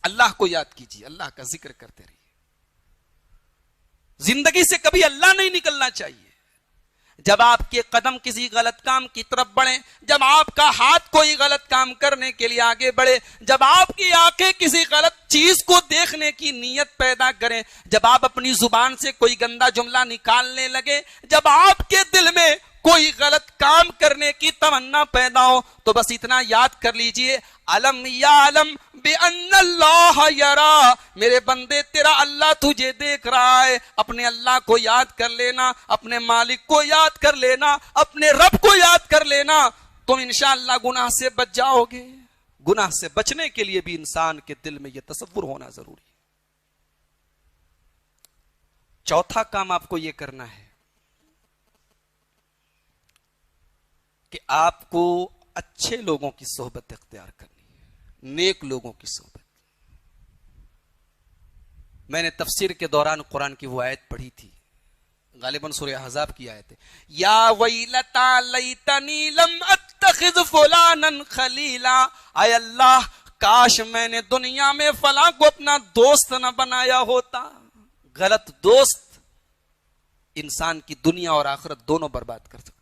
اللہ کو یاد کیجیے، اللہ کا ذکر کرتے رہیے۔ زندگی سے کبھی اللہ نہیں نکلنا چاہیے۔ جب آپ کے قدم کسی غلط کام کی طرف بڑھیں، جب آپ کا ہاتھ کوئی غلط کام کرنے کے لیے آگے بڑھے، جب آپ کی آنکھیں کسی غلط چیز کو دیکھنے کی نیت پیدا کریں، جب آپ اپنی زبان سے کوئی گندا جملہ نکالنے لگے، جب آپ کے دل میں کوئی غلط کام کرنے کی تمنا پیدا ہو، تو بس اتنا یاد کر لیجئے علم یعلم بأن اللہ یرا، میرے بندے تیرا اللہ تجھے دیکھ رہا ہے۔ اپنے اللہ کو یاد کر لینا، اپنے مالک کو یاد کر لینا، اپنے رب کو یاد کر لینا، تم انشاءاللہ گناہ سے بچ جاؤ گے۔ گناہ سے بچنے کے لیے بھی انسان کے دل میں یہ تصور ہونا ضروری ہے۔ چوتھا کام آپ کو یہ کرنا ہے کہ آپ کو اچھے لوگوں کی صحبت اختیار کرنی ہے، نیک لوگوں کی صحبت۔ میں نے تفسیر کے دوران قرآن کی وہ آیت پڑھی تھی، غالباً سورہ احزاب کی آیت ہے، یا ویلتا لیتنی لم اتخذ فلانا خلیلا، اے اللہ کاش میں نے دنیا میں فلاں کو اپنا دوست نہ بنایا ہوتا۔ غلط دوست انسان کی دنیا اور آخرت دونوں برباد کر سکتے۔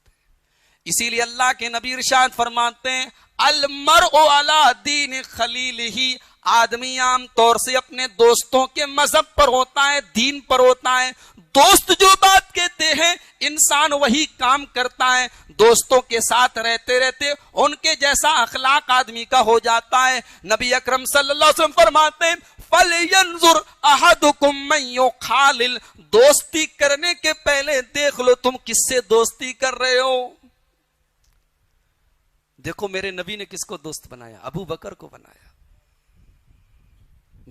اسی لیے اللہ کے نبی ارشاد فرماتے ہیں المرء علی دین خلیلہ، آدمی عام طور سے اپنے دوستوں کے مذہب پر ہوتا ہے، دین پر ہوتا ہے۔ دوست جو بات کہتے ہیں انسان وہی کام کرتا ہے۔ دوستوں کے ساتھ رہتے رہتے ان کے جیسا اخلاق آدمی کا ہو جاتا ہے۔ نبی اکرم صلی اللہ علیہ وسلم فرماتے ہیں فَلْيَنْظُرْ أَحَدُكُمْ مَنْ يُخَالِلْ، دوستی کرنے کے پہلے دیکھ لو تم کس سے دوستی کر رہے ہو۔ دیکھو میرے نبی نے کس کو دوست بنایا؟ ابو بکر کو بنایا۔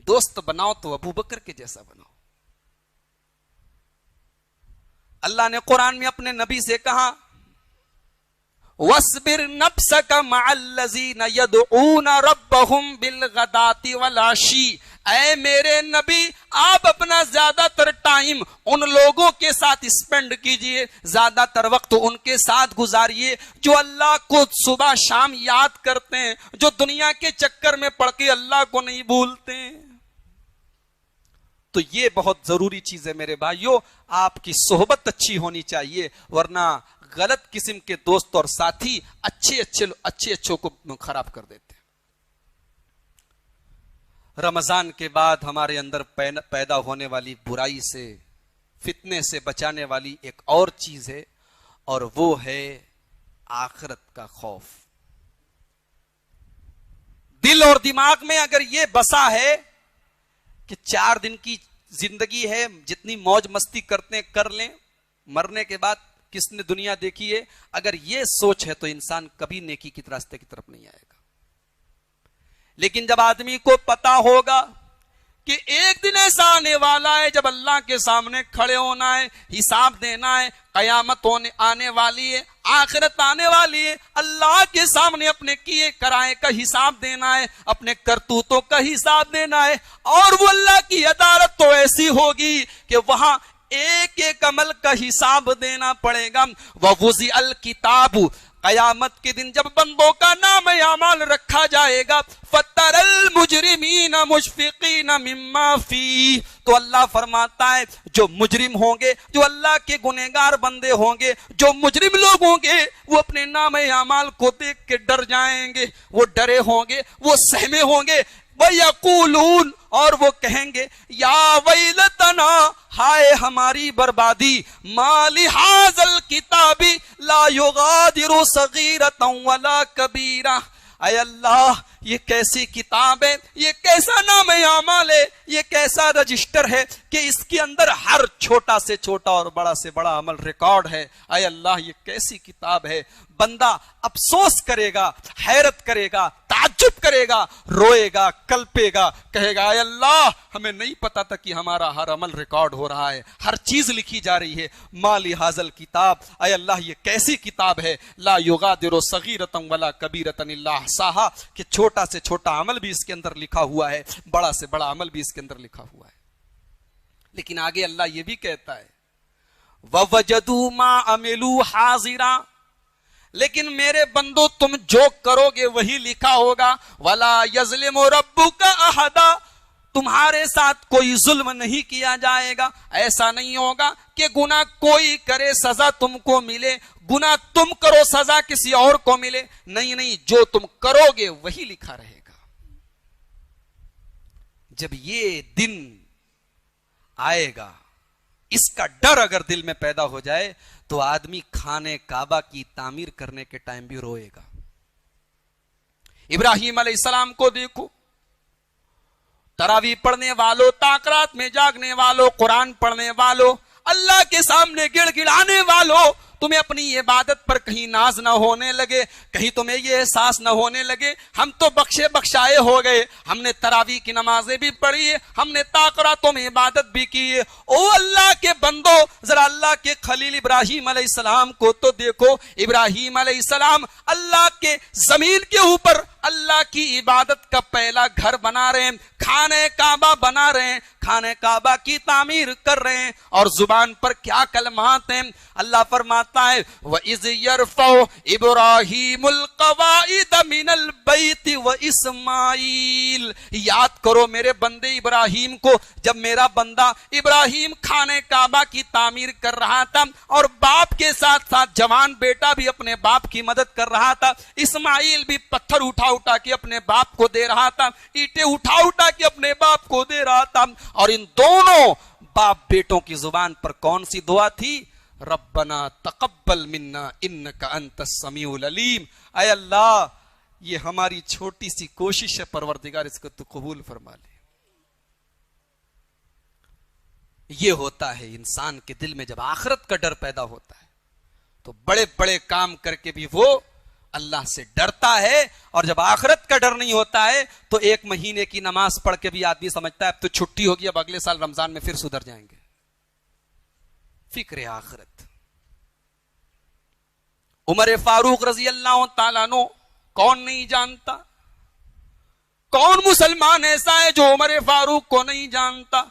دوست بناؤ تو ابو بکر کے جیسا بناؤ۔ اللہ نے قرآن میں اپنے نبی سے کہا وَاصْبِرْ نَفْسَكَ مَعَ الَّذِينَ يَدْعُونَ رَبَّهُمْ بِالْغَدَاةِ وَالْعَشِيِّ، اے میرے نبی آپ اپنا زیادہ تر ٹائم ان لوگوں کے ساتھ اسپینڈ کیجئے، زیادہ تر وقت ان کے ساتھ گزاریے جو اللہ کو صبح شام یاد کرتے ہیں، جو دنیا کے چکر میں پڑ کے اللہ کو نہیں بھولتے۔ تو یہ بہت ضروری چیز ہے میرے بھائیوں، آپ کی صحبت اچھی ہونی چاہیے، ورنہ غلط قسم کے دوست اور ساتھی اچھے کو خراب کر دیتے ہیں۔ رمضان کے بعد ہمارے اندر پیدا ہونے والی برائی سے، فتنے سے بچانے والی ایک اور چیز ہے، اور وہ ہے آخرت کا خوف۔ دل اور دماغ میں اگر یہ بسا ہے کہ 4 دن کی زندگی ہے، جتنی موج مستی کرتے ہیں کر لیں، مرنے کے بعد کس نے دنیا دیکھی ہے، اگر یہ سوچ ہے تو انسان کبھی نیکی کی راستے کی طرف نہیں آئے گا۔ لیکن جب آدمی کو پتا ہوگا کہ ایک دن ایسا آنے والا ہے جب اللہ کے سامنے کھڑے ہونا ہے, حساب دینا ہے, قیامت آنے والی ہے, آخرت آنے والی ہے, اللہ کے سامنے اپنے کیے کرائے کا حساب دینا ہے, اپنے کرتوتوں کا حساب دینا ہے. اور وہ اللہ کی عدالت تو ایسی ہوگی کہ وہاں ایک ایک عمل کا حساب دینا پڑے گا. وَوُزِعَ الْكِتَابُ, قیامت کے دن جب بندوں کا نام اعمال رکھا جائے گا, فَتَرَى الْمُجْرِمِينَ مُشْفِقِينَ مِمَّا فِيهِ, تو اللہ فرماتا ہے جو مجرم ہوں گے, جو اللہ کے گنہگار بندے ہوں گے, جو مجرم لوگ ہوں گے, وہ اپنے نام اعمال کو دیکھ کے ڈر جائیں گے, وہ ڈرے ہوں گے, وہ سہمے ہوں گے. وَيَقُولُونَ, اور وہ کہیں گے یا ویلتنا, ہائے ہماری بربادی, ما لہذا الکتاب لا یغادر صغیرۃ ولا کبیرہ, اے اللہ یہ کیسی کتاب ہے, یہ کیسا نام اعمال ہے, یہ کیسا رجسٹر ہے کہ اس کے اندر ہر چھوٹا سے چھوٹا اور بڑا سے بڑا عمل ریکارڈ ہے. اے اللہ یہ کیسی کتاب ہے. بندہ افسوس کرے گا, حیرت کرے گا, تعجب کرے گا, روئے گا, کلپے گا, کہے گا اے اللہ ہمیں نہیں پتا تھا کہ ہمارا ہر عمل ریکارڈ ہو رہا ہے, ہر چیز لکھی جا رہی ہے. ما لہذا الکتاب, اے اللہ یہ کیسی کتاب ہے, لا یغادر صغیرۃ ولا کبیرۃ الا احصاہا, کہ چھوٹا سے چھوٹا عمل بھی اس کے اندر لکھا ہوا ہے, بڑا سے بڑا عمل بھی اس کے اندر لکھا ہوا ہے. لیکن آگے اللہ یہ بھی کہتا ہے وَوَجَدُوا مَا عَمِلُوا حَاضِرًا, لیکن میرے بندو تم جو کرو گے وہی لکھا ہوگا. وَلَا يَظْلِمُ رَبُّكَ أَحَدًا, تمہارے ساتھ کوئی ظلم نہیں کیا جائے گا. ایسا نہیں ہوگا کہ گناہ کوئی کرے سزا تم کو ملے, گناہ تم کرو سزا کسی اور کو ملے. نہیں نہیں, جو تم کرو گے وہی لکھا رہے گا. جب یہ دن آئے گا, اس کا ڈر اگر دل میں پیدا ہو جائے تو آدمی خانے کعبہ کی تعمیر کرنے کے ٹائم بھی روئے گا. ابراہیم علیہ السلام کو دیکھو, تراویح پڑھنے والوں, تاکرات میں جاگنے والوں, قرآن پڑھنے والوں, اللہ کے سامنے گڑ گڑانے والوں, تمہیں اپنی عبادت پر کہیں ناز نہ ہونے لگے, کہیں تمہیں یہ احساس نہ ہونے لگے ہم تو بخشے بخشائے ہو گئے, ہم نے تراویح کی نمازیں بھی پڑھی ہے, ہم نے تاکراتوں میں عبادت بھی کی ہے. او اللہ کے بندو, ذرا اللہ کے خلیل ابراہیم علیہ السلام کو تو دیکھو. ابراہیم علیہ السلام اللہ کے زمین کے اوپر اللہ کی عبادت کا پہلا گھر بنا رہے ہیں, خانہ کعبہ بنا رہے ہیں, خانہ کعبہ کی تعمیر کر رہے ہیں. اور زبان پر کیا کلمات ہیں. اللہ فرماتا ہے وَإِذْ يَرْفَعُ إِبْرَاهِيمُ الْقَوَاعِدَ مِنَ الْبَيْتِ وَإِسْمَاعِيلُ, یاد کرو میرے بندے ابراہیم کو, جب میرا بندہ ابراہیم خانہ کعبہ کی تعمیر کر رہا تھا اور باپ کے ساتھ ساتھ جوان بیٹا بھی اپنے باپ کی مدد کر رہا تھا, اسماعیل بھی پتھر اٹھا کے اپنے باپ کو دے رہا تھا, اینٹیں اٹھا کے اپنے باپ کو دے رہا تھا. اور ان دونوں باپ بیٹوں کی زبان پر کون سی دعا تھی؟ ربنا تقبل منا انک انت السمیع العلیم. اے اللہ یہ ہماری چھوٹی سی کوشش ہے, پروردگار اس کو تو قبول فرما لے. یہ ہوتا ہے انسان کے دل میں جب آخرت کا ڈر پیدا ہوتا ہے تو بڑے بڑے کام کر کے بھی وہ اللہ سے ڈرتا ہے. اور جب آخرت کا ڈر نہیں ہوتا ہے تو ایک مہینے کی نماز پڑھ کے بھی آدمی سمجھتا ہے اب تو چھٹی ہوگی, اب اگلے سال رمضان میں پھر سدھر جائیں گے. فکر آخرت. عمر فاروق رضی اللہ تعالیٰ عنہ کون نہیں جانتا؟ کون مسلمان ایسا ہے جو عمر فاروق کو نہیں جانتا؟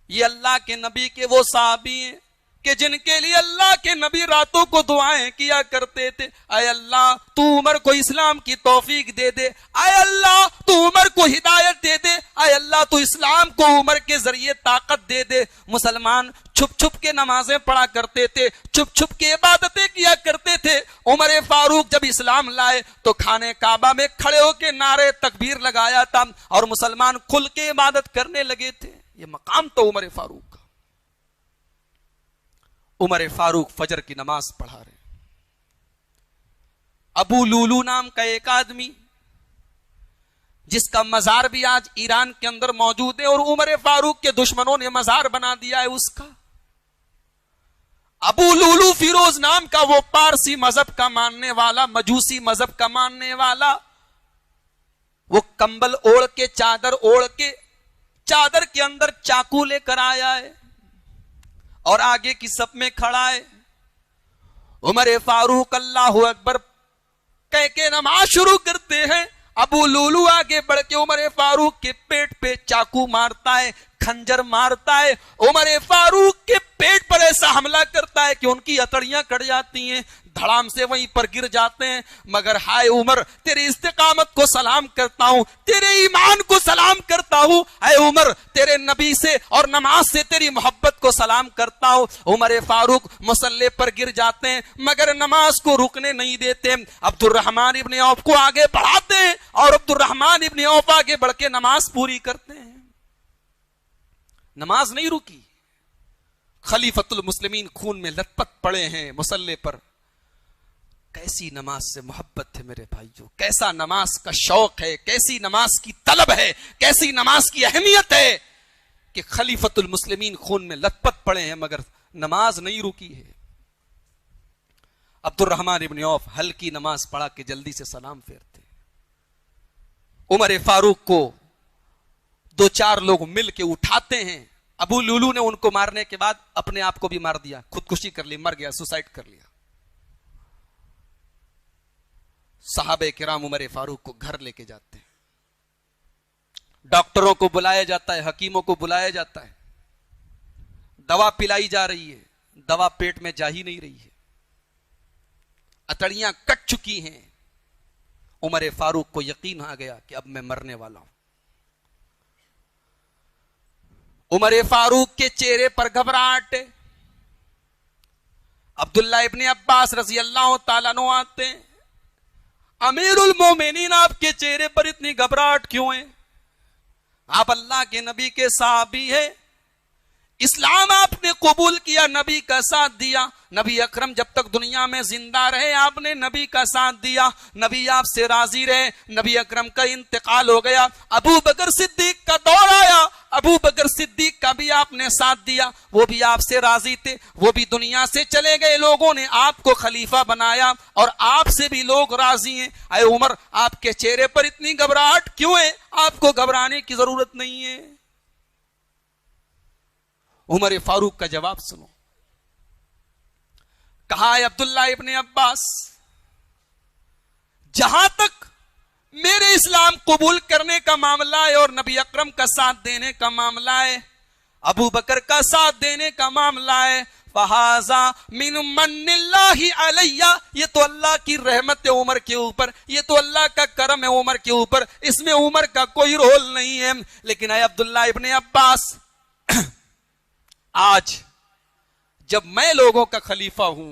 یہ اللہ کے نبی کے وہ صحابی ہیں کہ جن کے لیے اللہ کے نبی راتوں کو دعائیں کیا کرتے تھے. اے اللہ تو عمر کو اسلام کی توفیق دے دے, اے اللہ تو عمر کو ہدایت دے دے, اے اللہ تو اسلام کو عمر کے ذریعے طاقت دے دے. مسلمان چھپ چھپ کے نمازیں پڑھا کرتے تھے, چھپ چھپ کے عبادتیں کیا کرتے تھے. عمر فاروق جب اسلام لائے تو خانہ کعبہ میں کھڑے ہو کے نعرے تکبیر لگایا تھا اور مسلمان کھل کے عبادت کرنے لگے تھے. یہ مقام تو عمر فاروق کا. عمر فاروق فجر کی نماز پڑھا رہے. ابو لولو نام کا ایک آدمی جس کا مزار بھی آج ایران کے اندر موجود ہے اور عمر فاروق کے دشمنوں نے مزار بنا دیا ہے اس کا. ابو لولو فیروز نام کا وہ پارسی مذہب کا ماننے والا, مجوسی مذہب کا ماننے والا, وہ کمبل اوڑھ کے, چادر اوڑھ کے چادر کے اندر چاقو لے کر آیا ہے اور آگے کی صف میں کھڑا ہے. عمر فاروق اللہ اکبر کہہ کے نماز شروع کرتے ہیں. ابو لولو آگے بڑھ کے عمر فاروق کے پیٹ پہ چاقو مارتا ہے, خنجر مارتا ہے. عمر فاروق کے پیٹ پر ایسا حملہ کرتا ہے کہ ان کی اتڑیاں کٹ جاتی ہیں, دھڑام سے وہیں پر گر جاتے ہیں. مگر ہائے عمر, تیری استقامت کو سلام کرتا ہوں, تیرے ایمان کو سلام کرتا ہوں. اے عمر, تیرے نبی سے اور نماز سے تیری محبت کو سلام کرتا ہوں. عمر فاروق مصلی پر گر جاتے ہیں مگر نماز کو رکنے نہیں دیتے. عبد الرحمن ابن عوف کو آگے بڑھاتے ہیں اور عبد الرحمن ابن عوف آگے بڑھ کے نماز پوری کرتے ہیں. نماز نہیں رکی. خلیفۃ المسلمین خون میں لت پت پڑے ہیں مصلی پر. کیسی نماز سے محبت ہے میرے بھائیو, کیسا نماز کا شوق ہے, کیسی نماز کی طلب ہے, کیسی نماز کی اہمیت ہے کہ خلیفۃ المسلمین خون میں لت پت پڑے ہیں مگر نماز نہیں رکی ہے. عبد الرحمن ابن عوف ہلکی نماز پڑھا کے جلدی سے سلام پھیرتے. عمر فاروق کو 2-4 لوگ مل کے اٹھاتے ہیں. ابو لولو نے ان کو مارنے کے بعد اپنے آپ کو بھی مار دیا, خودکشی کر لی, مر گیا, سوسائڈ کر لیا. صحابہ کرام عمر فاروق کو گھر لے کے جاتے ہیں. ڈاکٹروں کو بلایا جاتا ہے, حکیموں کو بلایا جاتا ہے, دوا پلائی جا رہی ہے, دوا پیٹ میں جا ہی نہیں رہی ہے, اتڑیاں کٹ چکی ہیں. عمر فاروق کو یقین آ گیا کہ اب میں مرنے والا ہوں. عمر فاروق کے چہرے پر گھبراہٹ ہے. عبداللہ ابن عباس رضی اللہ تعالیٰ عنہ آتے ہیں. امیر المومنین, آپ کے چہرے پر اتنی گھبراہٹ کیوں ہے؟ آپ اللہ کے نبی کے صحابی ہیں, اسلام آپ نے قبول کیا, نبی کا ساتھ دیا. نبی اکرم جب تک دنیا میں زندہ رہے آپ نے نبی کا ساتھ دیا, نبی آپ سے راضی رہے. نبی اکرم کا انتقال ہو گیا, ابو بکر صدیق کا دور آیا, ابو بکر صدیق کا بھی آپ نے ساتھ دیا, وہ بھی آپ سے راضی تھے, وہ بھی دنیا سے چلے گئے. لوگوں نے آپ کو خلیفہ بنایا اور آپ سے بھی لوگ راضی ہیں. اے عمر, آپ کے چہرے پر اتنی گھبراہٹ کیوں ہے؟ آپ کو گھبرانے کی ضرورت نہیں ہے. عمر فاروق کا جواب سنو. کہا ہے عبداللہ ابن عباس, جہاں تک میرے اسلام قبول کرنے کا معاملہ ہے اور نبی اکرم کا ساتھ دینے کا معاملہ ہے, ابو بکر کا ساتھ دینے کا معاملہ ہے, فَهَذَا مِن مَنِّ اللَّهِ عَلَيَّ, یہ تو اللہ کی رحمت ہے عمر کے اوپر, یہ تو اللہ کا کرم ہے عمر کے اوپر, اس میں عمر کا کوئی رول نہیں ہے. لیکن اے عبداللہ ابن عباس, آج جب میں لوگوں کا خلیفہ ہوں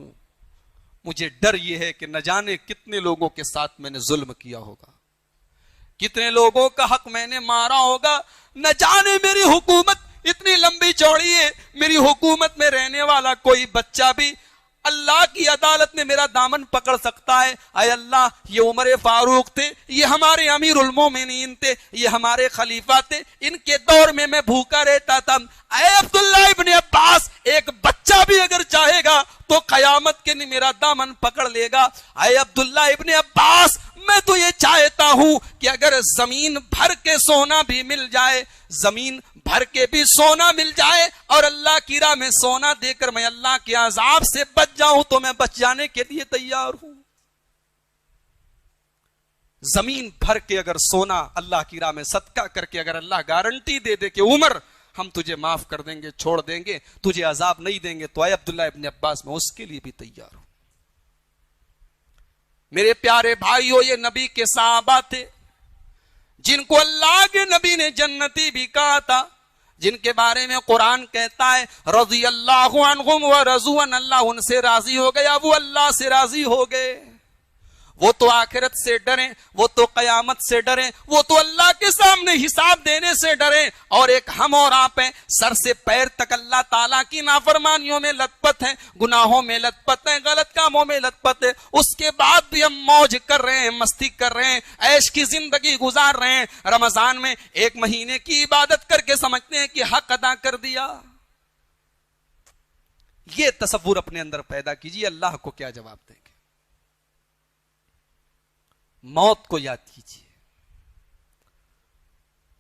مجھے ڈر یہ ہے کہ نہ جانے کتنے لوگوں کے ساتھ میں نے ظلم کیا ہوگا, کتنے لوگوں کا حق میں نے مارا ہوگا. نہ جانے میری حکومت اتنی لمبی چوڑی ہے, میری حکومت میں رہنے والا کوئی بچہ بھی اللہ کی عدالت میں میرا دامن پکڑ سکتا ہے. اے اللہ, یہ عمر فاروق تھے, یہ ہمارے امیر المومنین تھے, یہ ہمارے خلیفہ تھے, ان کے دور میں میں بھوکا رہتا تھا. اے عبداللہ ابن عباس, ایک بچہ بھی اگر چاہے گا تو قیامت کے دن میرا دامن پکڑ لے گا. اے عبداللہ ابن عباس, میں تو یہ چاہتا ہوں کہ اگر زمین بھر کے سونا بھی مل جائے, زمین بھر کے بھی سونا مل جائے اور اللہ کی راہ میں سونا دے کر میں اللہ کے عذاب سے بچ جاؤں تو میں بچ جانے کے لیے تیار ہوں. زمین بھر کے اگر سونا اللہ کی راہ میں صدقہ کر کے اگر اللہ گارنٹی دے دے کہ عمر ہم تجھے معاف کر دیں گے, چھوڑ دیں گے, تجھے عذاب نہیں دیں گے, تو اے عبداللہ ابن عباس میں اس کے لیے بھی تیار ہوں. میرے پیارے بھائیو, یہ نبی کے صحابہ تھے جن کو اللہ کے نبی نے جنتی بھی کہا تھا, جن کے بارے میں قرآن کہتا ہے رضی اللہ عنہم ورضوا عنہ, اللہ ان سے راضی ہو گیا, وہ اللہ سے راضی ہو گئے. وہ تو آخرت سے ڈریں, وہ تو قیامت سے ڈریں, وہ تو اللہ کے سامنے حساب دینے سے ڈریں, اور ایک ہم اور آپ ہیں سر سے پیر تک اللہ تعالیٰ کی نافرمانیوں میں لت پت ہیں, گناہوں میں لت پت ہیں, غلط کاموں میں لت پت ہیں. اس کے بعد بھی ہم موج کر رہے ہیں, مستی کر رہے ہیں, عیش کی زندگی گزار رہے ہیں. رمضان میں 1 مہینے کی عبادت کر کے سمجھتے ہیں کہ حق ادا کر دیا. یہ تصور اپنے اندر پیدا کیجیے, اللہ کو کیا جواب دیں گے. موت کو یاد کیجیے,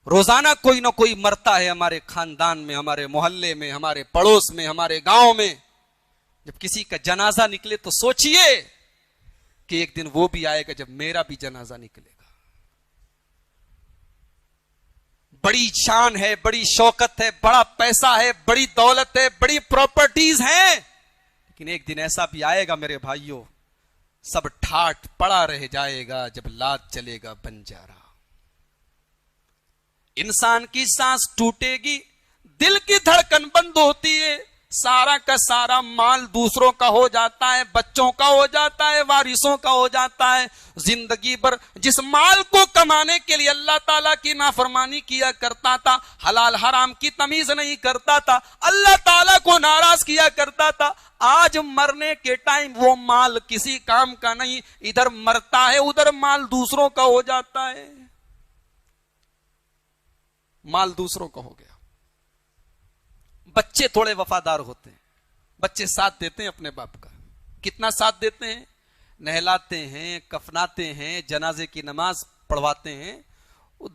روزانہ کوئی نہ کوئی مرتا ہے ہمارے خاندان میں, ہمارے محلے میں, ہمارے پڑوس میں, ہمارے گاؤں میں. جب کسی کا جنازہ نکلے تو سوچئے کہ ایک دن وہ بھی آئے گا جب میرا بھی جنازہ نکلے گا. بڑی شان ہے, بڑی شوکت ہے, بڑا پیسہ ہے, بڑی دولت ہے, بڑی پراپرٹیز ہیں, لیکن ایک دن ایسا بھی آئے گا میرے بھائیوں, سب ٹھاٹ پڑا رہ جائے گا جب لاد چلے گا بنجارا. انسان کی سانس ٹوٹے گی, دل کی دھڑکن بند ہوتی ہے, سارا کا سارا مال دوسروں کا ہو جاتا ہے, بچوں کا ہو جاتا ہے, وارثوں کا ہو جاتا ہے. زندگی بھر جس مال کو کمانے کے لیے اللہ تعالیٰ کی نافرمانی کیا کرتا تھا, حلال حرام کی تمیز نہیں کرتا تھا, اللہ تعالیٰ کو ناراض کیا کرتا تھا, آج مرنے کے ٹائم وہ مال کسی کام کا نہیں, ادھر مرتا ہے ادھر مال دوسروں کا ہو جاتا ہے. مال دوسروں کا ہو گیا. بچے تھوڑے وفادار ہوتے ہیں, بچے ساتھ دیتے ہیں اپنے باپ کا. کتنا ساتھ دیتے ہیں؟ نہلاتے ہیں, کفناتے ہیں, جنازے کی نماز پڑھواتے ہیں,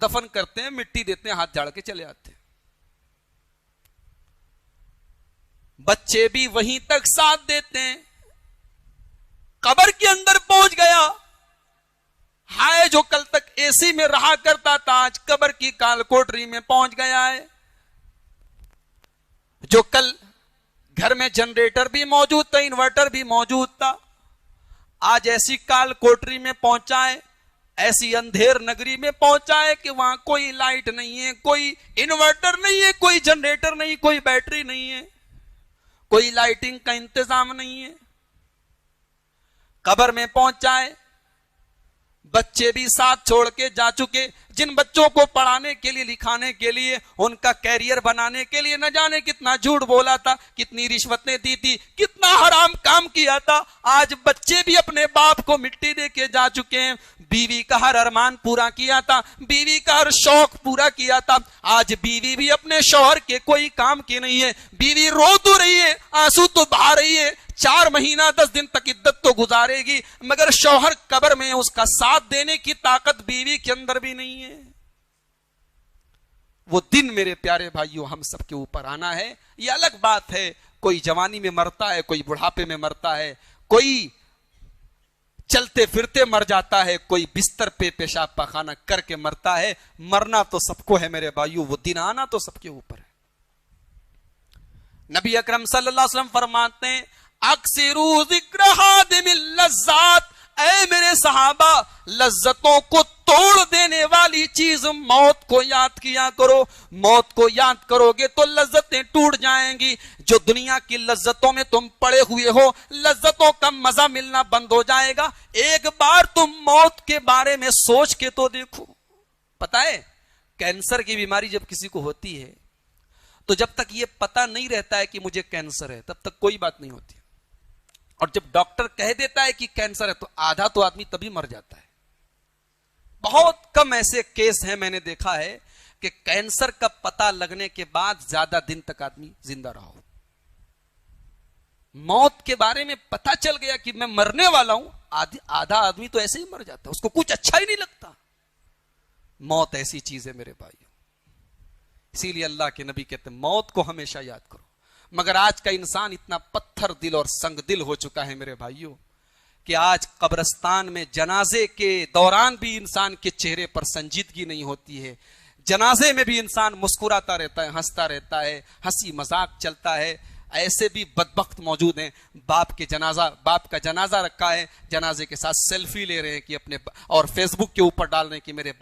دفن کرتے ہیں, مٹی دیتے ہیں, ہاتھ جھاڑ کے چلے آتے ہیں. بچے بھی وہیں تک ساتھ دیتے ہیں. قبر کے اندر پہنچ گیا, ہائے جو کل تک اے سی میں رہا کرتا تھا آج قبر کی کال کوٹری میں پہنچ گیا ہے. جو کل گھر میں جنریٹر بھی موجود تھا, انورٹر بھی موجود تھا, آج ایسی کال کوٹری میں پہنچا ہے, ایسی اندھیر نگری میں پہنچا ہے کہ وہاں کوئی لائٹ نہیں ہے, کوئی انورٹر نہیں ہے, کوئی جنریٹر نہیں, کوئی بیٹری نہیں ہے, کوئی لائٹنگ کا انتظام نہیں ہے. قبر میں پہنچا ہے, بچے بھی ساتھ چھوڑ کے جا چکے. جن بچوں کو پڑھانے کے لیے, لکھانے کے لیے, ان کا کیریئر بنانے کے لیے نہ جانے کتنا جھوٹ بولا تھا, کتنی رشوتیں دی تھی, کتنا حرام کام کیا تھا, آج بچے بھی اپنے باپ کو مٹی دے کے جا چکے ہیں. بیوی کا ہر ارمان پورا کیا تھا, بیوی کا ہر شوق پورا کیا تھا, آج بیوی بھی اپنے شوہر کے کوئی کام کی نہیں ہے. بیوی رو تو رہی ہے, آنسو تو بہا رہی ہے, 4 مہینہ 10 دن تک عدت تو گزارے گی, مگر شوہر قبر میں اس کا ساتھ دینے کی طاقت بیوی کے اندر بھی نہیں ہے. وہ دن میرے پیارے بھائیوں ہم سب کے اوپر آنا ہے. یہ الگ بات ہے, کوئی جوانی میں مرتا ہے, کوئی بڑھاپے میں مرتا ہے, کوئی چلتے پھرتے مر جاتا ہے, کوئی بستر پہ پیشاب پاخانہ کر کے مرتا ہے. مرنا تو سب کو ہے میرے بھائیوں, وہ دن آنا تو سب کے اوپر ہے. نبی اکرم صلی اللہ علیہ وسلم فرماتے ہیں, اکثروا ذکر حادم اللذات, اے میرے صحابہ لذتوں کو توڑ دینے والی چیز موت کو یاد کیا کرو. موت کو یاد کرو گے تو لذتیں ٹوٹ جائیں گی. جو دنیا کی لذتوں میں تم پڑے ہوئے ہو, لذتوں کا مزہ ملنا بند ہو جائے گا. ایک بار تم موت کے بارے میں سوچ کے تو دیکھو. پتہ ہے کینسر کی بیماری جب کسی کو ہوتی ہے تو جب تک یہ پتہ نہیں رہتا ہے کہ مجھے کینسر ہے تب تک کوئی بات نہیں ہوتی, اور جب ڈاکٹر کہہ دیتا ہے کہ کینسر ہے تو آدھا تو آدمی تبھی مر جاتا ہے. بہت کم ایسے کیس ہیں میں نے دیکھا ہے کہ کینسر کا پتہ لگنے کے بعد زیادہ دن تک آدمی زندہ رہا ہو. موت کے بارے میں پتہ چل گیا کہ میں مرنے والا ہوں, آدھا آدمی تو ایسے ہی مر جاتا ہے, اس کو کچھ اچھا ہی نہیں لگتا. موت ایسی چیز ہے میرے بھائیوں, اسی لیے اللہ کے نبی کہتے ہیں موت کو ہمیشہ یاد کرو. مگر آج کا انسان اتنا پتھر دل اور سنگ دل ہو چکا ہے میرے بھائیوں کہ آج قبرستان میں جنازے کے دوران بھی انسان کے چہرے پر سنجیدگی نہیں ہوتی ہے. جنازے میں بھی انسان مسکراتا رہتا ہے, ہنستا رہتا ہے, ہنسی مذاق چلتا ہے. ایسے بھی بدبخت موجود ہیں, باپ کا جنازہ رکھا ہے, جنازے کے ساتھ سیلفی لے رہے ہیں کہ اپنے, اور فیس بک کے اوپر ڈال رہے ہیں کہ میرے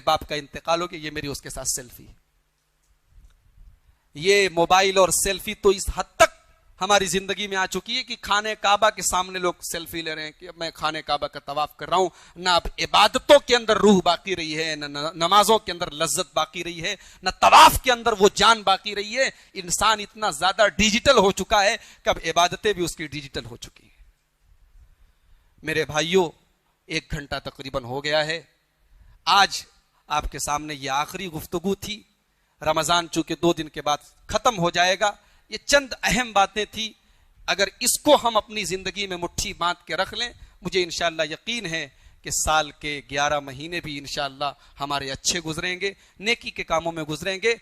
باپ کا انتقال ہو گیا, یہ میری اس کے ساتھ سیلفی. یہ موبائل اور سیلفی تو اس حد تک ہماری زندگی میں آ چکی ہے کہ خانہ کعبہ کے سامنے لوگ سیلفی لے رہے ہیں کہ میں خانہ کعبہ کا طواف کر رہا ہوں. نہ اب عبادتوں کے اندر روح باقی رہی ہے, نہ نمازوں کے اندر لذت باقی رہی ہے, نہ طواف کے اندر وہ جان باقی رہی ہے. انسان اتنا زیادہ ڈیجیٹل ہو چکا ہے کہ اب عبادتیں بھی اس کی ڈیجیٹل ہو چکی ہیں. میرے بھائیوں 1 گھنٹہ تقریباً ہو گیا ہے. آج آپ کے سامنے یہ آخری گفتگو تھی. رمضان چونکہ 2 دن کے بعد ختم ہو جائے گا, یہ چند اہم باتیں تھی. اگر اس کو ہم اپنی زندگی میں مٹھی باندھ کے رکھ لیں, مجھے انشاءاللہ یقین ہے کہ سال کے 11 مہینے بھی انشاءاللہ ہمارے اچھے گزریں گے، نیکی کے کاموں میں گزریں گے.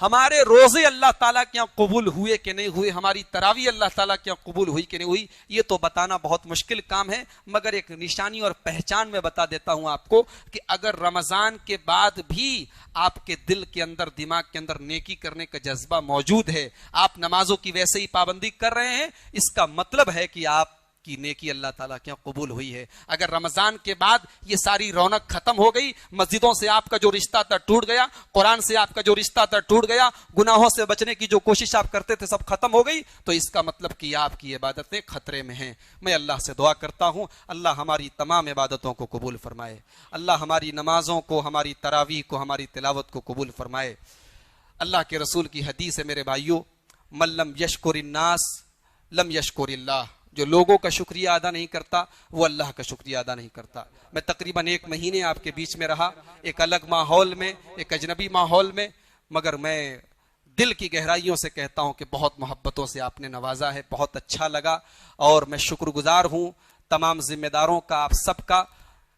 ہمارے روزے اللہ تعالیٰ کے یہاں قبول ہوئے کہ نہیں ہوئے، ہماری تراویح اللہ تعالیٰ کے یہاں قبول ہوئی کہ نہیں ہوئی، یہ تو بتانا بہت مشکل کام ہے. مگر ایک نشانی اور پہچان میں بتا دیتا ہوں آپ کو کہ اگر رمضان کے بعد بھی آپ کے دل کے اندر، دماغ کے اندر نیکی کرنے کا جذبہ موجود ہے، آپ نمازوں کی ویسے ہی پابندی کر رہے ہیں، اس کا مطلب ہے کہ آپ کی نیکی اللہ تعالیٰ کے یہاں قبول ہوئی ہے. اگر رمضان کے بعد یہ ساری رونق ختم ہو گئی، مسجدوں سے آپ کا جو رشتہ تھا ٹوٹ گیا، قرآن سے آپ کا جو رشتہ تھا ٹوٹ گیا، گناہوں سے بچنے کی جو کوشش آپ کرتے تھے سب ختم ہو گئی، تو اس کا مطلب کہ آپ کی عبادتیں خطرے میں ہیں. میں اللہ سے دعا کرتا ہوں اللہ ہماری تمام عبادتوں کو قبول فرمائے، اللہ ہماری نمازوں کو، ہماری تراویح کو، ہماری تلاوت کو قبول فرمائے. اللہ کے رسول کی حدیث ہے میرے بھائیوں، من لم یشکر الناس لم یشکر اللہ. جو لوگوں کا شکریہ ادا نہیں کرتا وہ اللہ کا شکریہ ادا نہیں کرتا. میں تقریباً 1 مہینے آپ کے بیچ میں رہا، ایک الگ ماحول میں، ایک اجنبی ماحول میں، مگر میں دل کی گہرائیوں سے کہتا ہوں کہ بہت محبتوں سے آپ نے نوازا ہے، بہت اچھا لگا. اور میں شکر گزار ہوں تمام ذمہ داروں کا، آپ سب کا،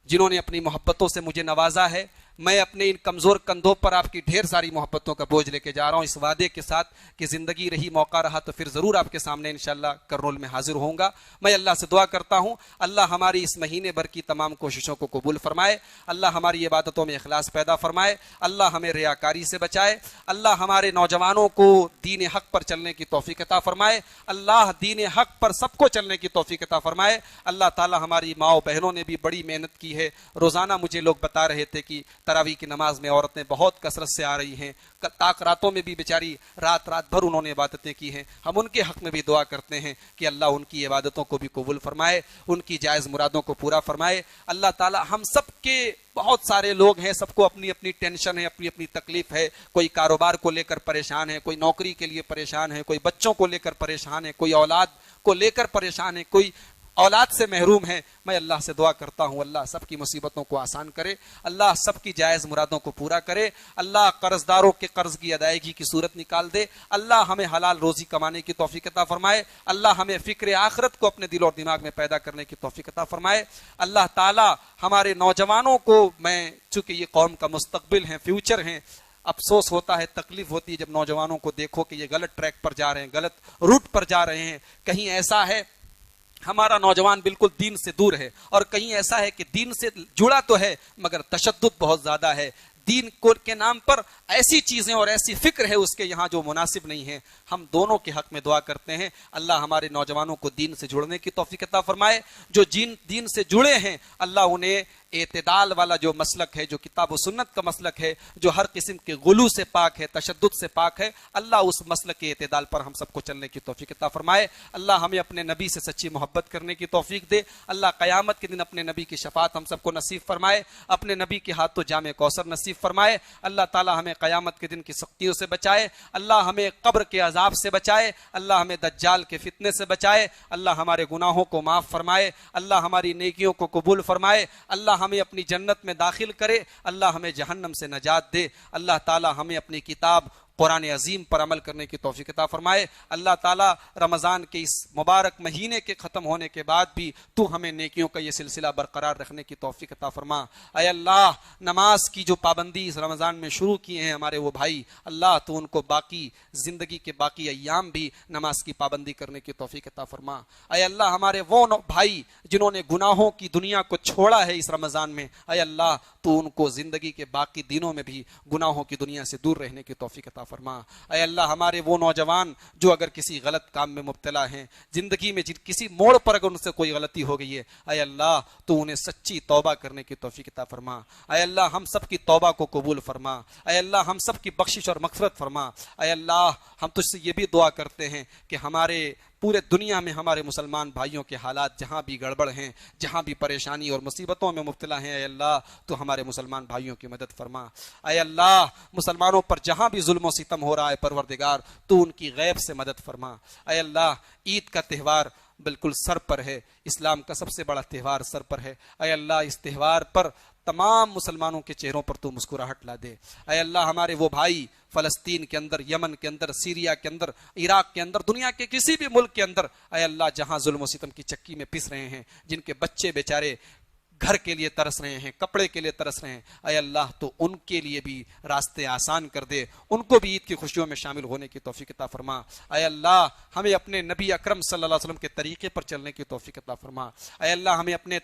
جنہوں نے اپنی محبتوں سے مجھے نوازا ہے. میں اپنے ان کمزور کندھوں پر آپ کی ڈھیر ساری محبتوں کا بوجھ لے کے جا رہا ہوں، اس وعدے کے ساتھ کہ زندگی رہی، موقع رہا تو پھر ضرور آپ کے سامنے انشاءاللہ کرنول میں حاضر ہوں گا. میں اللہ سے دعا کرتا ہوں اللہ ہماری اس مہینے بھر کی تمام کوششوں کو قبول فرمائے، اللہ ہماری عبادتوں میں اخلاص پیدا فرمائے، اللہ ہمیں ریاکاری سے بچائے، اللہ ہمارے نوجوانوں کو دین حق پر چلنے کی توفیق عطا فرمائے، اللہ دین حق پر سب کو چلنے کی توفیق عطا فرمائے. اللہ تعالی ہماری ماں بہنوں نے بھی بڑی محنت کی ہے. روزانہ مجھے لوگ بتا رہے تھے کہ تراویح کی نماز میں عورتیں بہت کثرت سے آ رہی ہیں، تاک راتوں میں بھی بیچاری رات بھر انہوں نے عبادتیں کی ہیں. ہم ان کے حق میں بھی دعا کرتے ہیں کہ اللہ ان کی عبادتوں کو بھی قبول فرمائے، ان کی جائز مرادوں کو پورا فرمائے. اللہ تعالی ہم سب کے، بہت سارے لوگ ہیں، سب کو اپنی اپنی ٹینشن ہے، اپنی اپنی تکلیف ہے. کوئی کاروبار کو لے کر پریشان ہے، کوئی نوکری کے لیے پریشان ہے، کوئی بچوں کو لے کر پریشان ہے، کوئی اولاد کو لے کر پریشان ہے، کوئی اولاد سے محروم ہے. میں اللہ سے دعا کرتا ہوں اللہ سب کی مصیبتوں کو آسان کرے، اللہ سب کی جائز مرادوں کو پورا کرے، اللہ قرض داروں کے قرض کی ادائیگی کی صورت نکال دے، اللہ ہمیں حلال روزی کمانے کی توفیق عطا فرمائے، اللہ ہمیں فکر آخرت کو اپنے دل اور دماغ میں پیدا کرنے کی توفیق عطا فرمائے. اللہ تعالی ہمارے نوجوانوں کو، میں چونکہ یہ قوم کا مستقبل ہیں، فیوچر ہیں، افسوس ہوتا ہے، تکلیف ہوتی ہے جب نوجوانوں کو دیکھو کہ یہ غلط ٹریک پر جا رہے ہیں، غلط روٹ پر جا رہے ہیں. کہیں ایسا ہے ہمارا نوجوان بالکل دین سے دور ہے، اور کہیں ایسا ہے کہ دین سے جڑا تو ہے مگر تشدد بہت زیادہ ہے. دین کے نام پر ایسی چیزیں اور ایسی فکر ہے اس کے یہاں جو مناسب نہیں ہے. ہم دونوں کے حق میں دعا کرتے ہیں اللہ ہمارے نوجوانوں کو دین سے جڑنے کی توفیق عطا فرمائے. جو دین سے جڑے ہیں اللہ انہیں اعتدال والا جو مسلک ہے، جو کتاب و سنت کا مسلک ہے، جو ہر قسم کے غلو سے پاک ہے، تشدد سے پاک ہے، اللہ اس مسلک کے اعتدال پر ہم سب کو چلنے کی توفیق عطا فرمائے. اللہ ہمیں اپنے نبی سے سچی محبت کرنے کی توفیق دے. اللہ قیامت کے دن اپنے نبی کی شفاعت ہم سب کو نصیب فرمائے، اپنے نبی کے ہاتھوں جام کوثر نصیب فرمائے. اللہ تعالی ہمیں قیامت کے دن کی سختیوں سے بچائے، اللہ ہمیں قبر کے عذاب سے بچائے، اللہ ہمیں دجال کے فتنے سے بچائے، اللہ ہمارے گناہوں کو معاف فرمائے، اللہ ہماری نیکیوں کو قبول فرمائے، اللہ ہمیں اپنی جنت میں داخل کرے، اللہ ہمیں جہنم سے نجات دے. اللہ تعالی ہمیں اپنی کتاب قرآن عظیم پر عمل کرنے کی توفیق عطا فرمائے. اللہ تعالیٰ رمضان کے اس مبارک مہینے کے ختم ہونے کے بعد بھی تو ہمیں نیکیوں کا یہ سلسلہ برقرار رکھنے کی توفیق عطا فرما. اے اللہ نماز کی جو پابندی اس رمضان میں شروع کیے ہیں ہمارے وہ بھائی، اللہ تو ان کو باقی زندگی کے باقی ایام بھی نماز کی پابندی کرنے کی توفیق عطا فرما. اے اللہ ہمارے وہ بھائی جنہوں نے گناہوں کی دنیا کو چھوڑا ہے اس رمضان میں، اے اللہ تو ان کو زندگی کے باقی دنوں میں بھی گناہوں کی دنیا سے دور رہنے کی توفیق عطا فرما. اے اللہ ہمارے وہ نوجوان جو اگر کسی غلط کام میں مبتلا ہیں، زندگی میں کسی موڑ پر اگر ان سے کوئی غلطی ہو گئی ہے، اے اللہ تو انہیں سچی توبہ کرنے کی توفیق عطا فرما. اے اللہ ہم سب کی توبہ کو قبول فرما. اے اللہ ہم سب کی بخشش اور مغفرت فرما. اے اللہ ہم تجھ سے یہ بھی دعا کرتے ہیں کہ ہمارے پورے دنیا میں ہمارے مسلمان بھائیوں کے حالات جہاں بھی گڑبڑ ہیں، جہاں بھی پریشانی اور مصیبتوں میں مبتلا ہیں، اے اللہ تو ہمارے مسلمان بھائیوں کی مدد فرما. اے اللہ مسلمانوں پر جہاں بھی ظلم و ستم ہو رہا ہے پروردگار تو ان کی غیب سے مدد فرما. اے اللہ عید کا تہوار بالکل سر پر ہے، اسلام کا سب سے بڑا تہوار سر پر ہے. اے اللہ اس تہوار پر تمام مسلمانوں کے چہروں پر تو مسکراہٹ لا دے. اے اللہ ہمارے وہ بھائی فلسطین کے اندر، یمن کے اندر، سیریا کے اندر، عراق کے اندر، دنیا کے کسی بھی ملک کے اندر، اے اللہ جہاں ظلم و ستم کی چکی میں پس رہے ہیں، جن کے بچے بیچارے گھر کے لیے ترس رہے ہیں، کپڑے کے لیے ترس رہے ہیں، اے اللہ تو ان کے لیے بھی راستے آسان کر دے، ان کو بھی عید کی خوشیوں میں شامل ہونے کی توفیق عطا فرما۔ اے اللہ ہمیں اپنے نبی اکرم صلی اللہ علیہ وسلم کے طریقے پر چلنے کی توفیق عطا فرما۔ اے اللہ ہمیں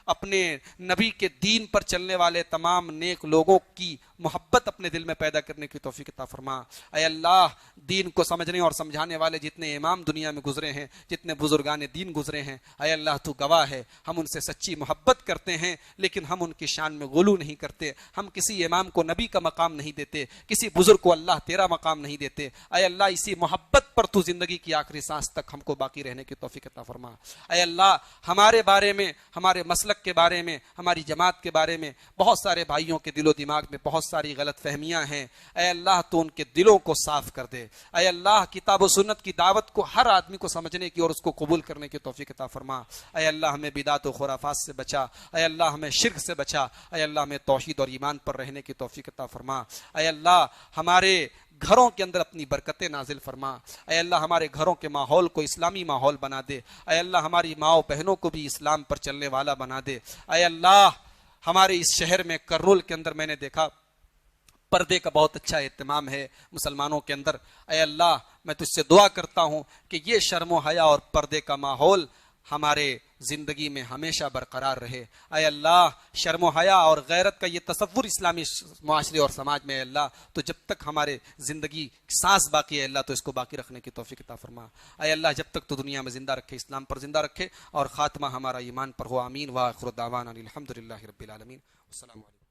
اپنے نبی کے دین پر چلنے والے تمام نیک لوگوں کی محبت اپنے دل میں پیدا کرنے کی توفیق عطا فرما۔ اے اللہ دین کو سمجھنے اور سمجھانے والے جتنے امام دنیا میں گزرے ہیں، جتنے بزرگان دین گزرے ہیں، اے اللہ تو گواہ ہے، ہم ان سے سچی محبت کرتے ہیں، لیکن ہم ان کی شان میں غلو نہیں کرتے، ہم کسی امام کو نبی کا مقام نہیں دیتے، کسی بزرگ کو اللہ تیرا مقام نہیں دیتے۔ اے اللہ اسی محبت پر تو زندگی کی آخری سانس تک ہم کو باقی رہنے کی توفیق عطا فرما۔ اے اللہ ہمارے بارے میں، ہمارے مسلک کے بارے میں، ہماری جماعت کے بارے میں بہت سارے بھائیوں کے دل و دماغ میں بہت ساری غلط فہمیاں ہیں، اے اللہ تو ان کے دلوں کو صاف کر دے۔ اے اللہ کتاب و سنت کی دعوت کو ہر آدمی کو سمجھنے کی اور اس کو قبول کرنے کی توفیق عطا فرما۔ اے اللہ ہمیں بدعت و خرافات سے بچا، اے اللہ ہمیں شرک سے بچا، اے اللہ ہمیں توحید اور ایمان پر رہنے کی توفیق عطا فرما۔ اے اللہ ہمارے گھروں کے اندر اپنی برکتیں نازل فرما۔ اے اللہ ہمارے گھروں کے ماحول کو اسلامی ماحول بنا دے۔ اے اللہ ہماری ماؤں بہنوں کو بھی اسلام پر چلنے والا بنا دے۔ اے اللہ ہمارے اس شہر میں کرنول کے اندر میں نے دیکھا پردے کا بہت اچھا اہتمام ہے مسلمانوں کے اندر۔ اے اللہ میں تجھ سے دعا کرتا ہوں کہ یہ شرم و حیا اور پردے کا ماحول ہمارے زندگی میں ہمیشہ برقرار رہے۔ اے اللہ شرم و حیا اور غیرت کا یہ تصور اسلامی معاشرے اور سماج میں، اے اللہ تو جب تک ہمارے زندگی سانس باقی ہے اللہ تو اس کو باقی رکھنے کی توفیق عطا فرما۔ اے اللہ جب تک تو دنیا میں زندہ رکھے، اسلام پر زندہ رکھے اور خاتمہ ہمارا ایمان پر ہو۔ آمین۔ وآخر دعوانا الحمدللہ رب العالمین۔ السلام علیکم۔